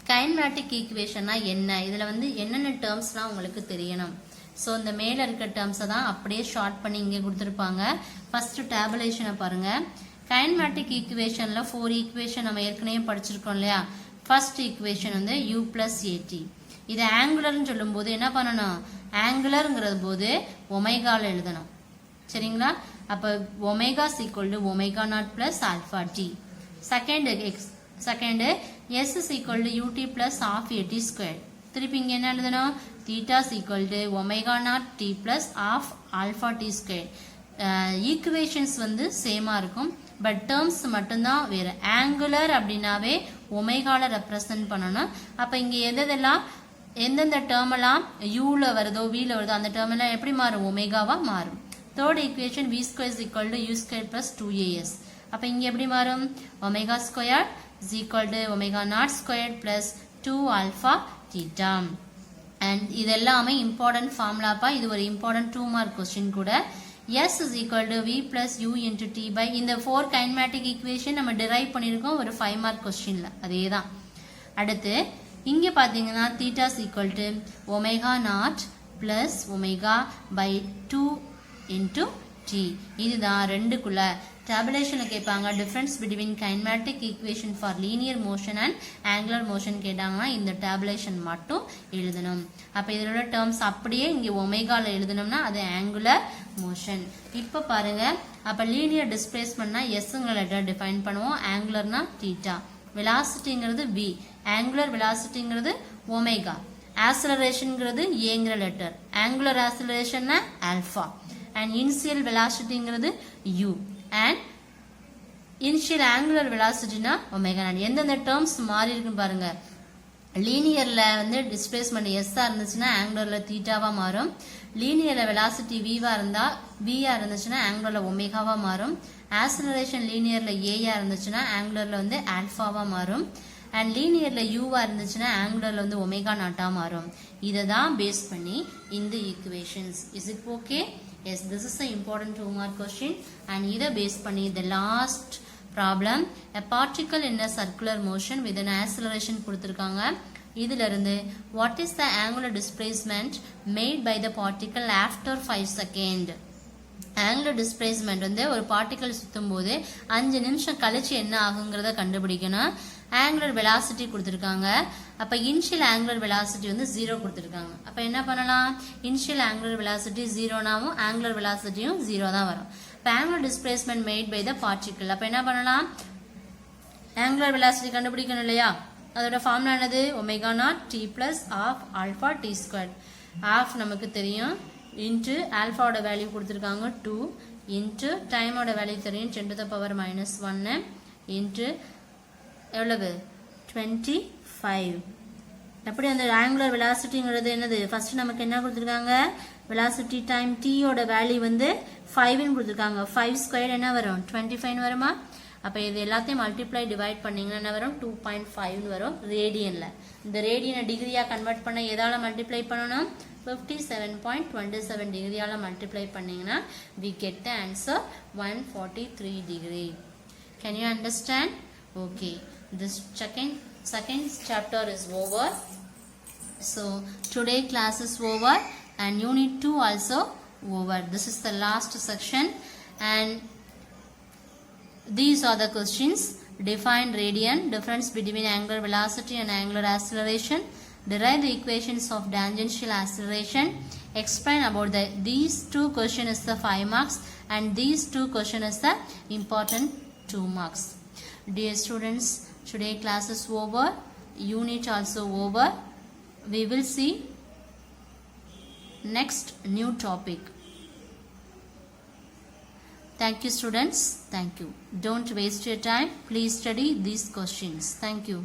kinematic equation னா என்ன இதுல வந்து என்னென்ன டேர்ம்ஸ்லாம் உங்களுக்கு தெரியணும் சோ இந்த மேல இருக்க டேர்ம்ஸ் தான் அப்படியே ஷார்ட் பண்ணி இங்க கொடுத்திருப்பாங்க ஃபர்ஸ்ட் டேபுலேஷனை பாருங்க kinematic equationல 4 ஈக்குவேஷன் நம்ம ஏற்கனவே படிச்சிருக்கோம் இல்லையா ஃபர்ஸ்ட் ஈக்குவேஷன் வந்து u plus at இது ஆங்குலர்னு சொல்லும்போது என்ன பண்ணணும் ஆங்குலர்ங்கிறது போது ஒமேகால எழுதணும் சரிங்களா அப்ப omega is equal to omega naught plus alpha t second s is equal to ut plus half at squared திருப்பி இங்க என்ன எழுதணும் theta is equal to omega naught t plus half alpha t squared equations வந்து சேமா இருக்கும் பட் டேர்ம்ஸ் மட்டும்தான் வேற ஆங்குலர் அப்படின்னாவே ஒமேகால ரெப்ரசன்ட் பண்ணணும் அப்ப இங்க எந்தெந்த டேர்ம் எல்லாம் யூல வருதோ வீல வருதோ அந்த டேர்ம் எல்லாம் எப்படி மாறும் ஒமேகாவா மாறும் third equation v square is equal to u square plus 2as அப்ப இங்க எப்படி மாறும் omega square is equal to omega naught squared plus 2 alpha theta and இதெல்லாமே important formula பா இது ஒரு important 2 mark question கூட S is equal to V plus U into T by இந்த 4 kinematic equation நம்ம derive பண்ணியிருக்கோம் ஒரு 5 mark questionல அதே தான். அடுத்து இங்கே பார்த்தீங்கன்னா theta is equal to omega naught plus omega by 2 into T. இதுதான் ரெண்டுக்குள்ள tabulationல கேட்பாங்க difference between kinematic equation for linear motion and angular motion கேட்டாங்கன்னா இந்த tabulation மட்டும் எழுதணும். அப்ப இதோட terms அப்படியே இங்கே ஒமேகால எழுதணும்னா அது angular motion. இப்போ பாருங்க அப்ப linear displacementனா sங்கிற லெட்டர் டிஃபைன் பண்ணுவோம், angularனா theta, velocityங்கிறது v, angular velocityங்கிறது omega, accelerationங்கிறது aங்கிற லெட்டர், angular accelerationனா alpha and initial velocityங்கிறது u and initial angular velocity na omega naught. எந்தெந்த terms மாறி இருக்குன்னு பாருங்க. லீனியர்ல வந்து டிஸ்பிளேஸ்மெண்ட் s ஆ இருந்துச்சுன்னா ஆங்குலர்ல தீட்டாவா மாறும். லீனியர்ல வெலாசிட்டி v வா இருந்தா v ஆ இருந்துச்சுன்னா ஆங்குலர்ல ஒமேகாவா மாறும். ஆக்ஸலரேஷன் லீனியர்ல a ஆ இருந்துச்சுன்னா ஆங்குலர்ல வந்து ஆல்பாவா மாறும். அண்ட் லீனியர்ல u ஆ இருந்துச்சுன்னா ஆங்குலர்ல வந்து ஒமேகா நாட்டா மாறும். இதை தான் பேஸ் பண்ணி இந்த equations. Is it okay? Yes, this is an important 2 mark question and either based பண்ணி the last problem a particle in a circular motion with an acceleration கொடுத்திருக்காங்க. இதில இருந்து what is the angular displacement made by the particle after 5 seconds? angular displacement வந்து ஒரு பார்ட்டிகல் சுத்தும் போது 5 நிமிஷம் கழிச்சு என்ன ஆகுங்கிறத கண்டுபிடிக்கணும். angular velocity கொடுத்திருக்காங்க. அப்ப initial angular velocity வந்து 0 கொடுத்திருக்காங்க. அப்ப என்ன பண்ணலாம்? initial angular velocity 0 நாவும் angular velocityயும் 0 தான் வரும். அப்ப angular displacement made by the particle. அப்ப என்ன பண்ணலாம்? angular velocity கண்டுபிடிக்கணும் இல்லையா? அதோட ஃபார்முலா என்னது? Omega not t plus half alpha t squared. half நமக்கு தெரியும். into alphaவோட வேல்யூ கொடுத்திருக்காங்க 2 into டைமோட வேல்யூ தெரியும் 10 to the power minus 1 into எவ்வளவு 25. அப்படி அந்த angular velocityங்கிறது என்னது? ஃபர்ஸ்ட் நமக்கு என்ன கொடுத்திருக்காங்க? velocity time t ஓட வேல்யூ வந்து 5 ன்னு கொடுத்திருக்காங்க. 5 ஸ்கொயர் என்ன வரும்? 25 வருமா? அப்ப இது எல்லாத்தையும் மல்டிப்ளை டிவைட் பண்ணீங்கன்னா என்ன வரும்? 2.5 ன்னு வரும் ரேடியன்ல. இந்த ரேடியனை டிகிரியா கன்வெர்ட் பண்ண எதால மல்டிப்ளை பண்ணனும்? 57.27 டிகிரியால மல்டிப்ளை பண்ணீங்கன்னா we get the answer 143 degree. Can you understand? Okay, this second chapter is over. So today class is over and unit 2 also over. This is the last section and these are the questions. Define radian, difference between angular velocity and angular acceleration, derive the equations of tangential acceleration, explain about these two questions is the 5 marks and these two questions is the important 2 marks. Dear students, today class is over, unit also over. We will see next new topic. Thank you students. Thank you. Don't waste your time. Please study these questions. Thank you.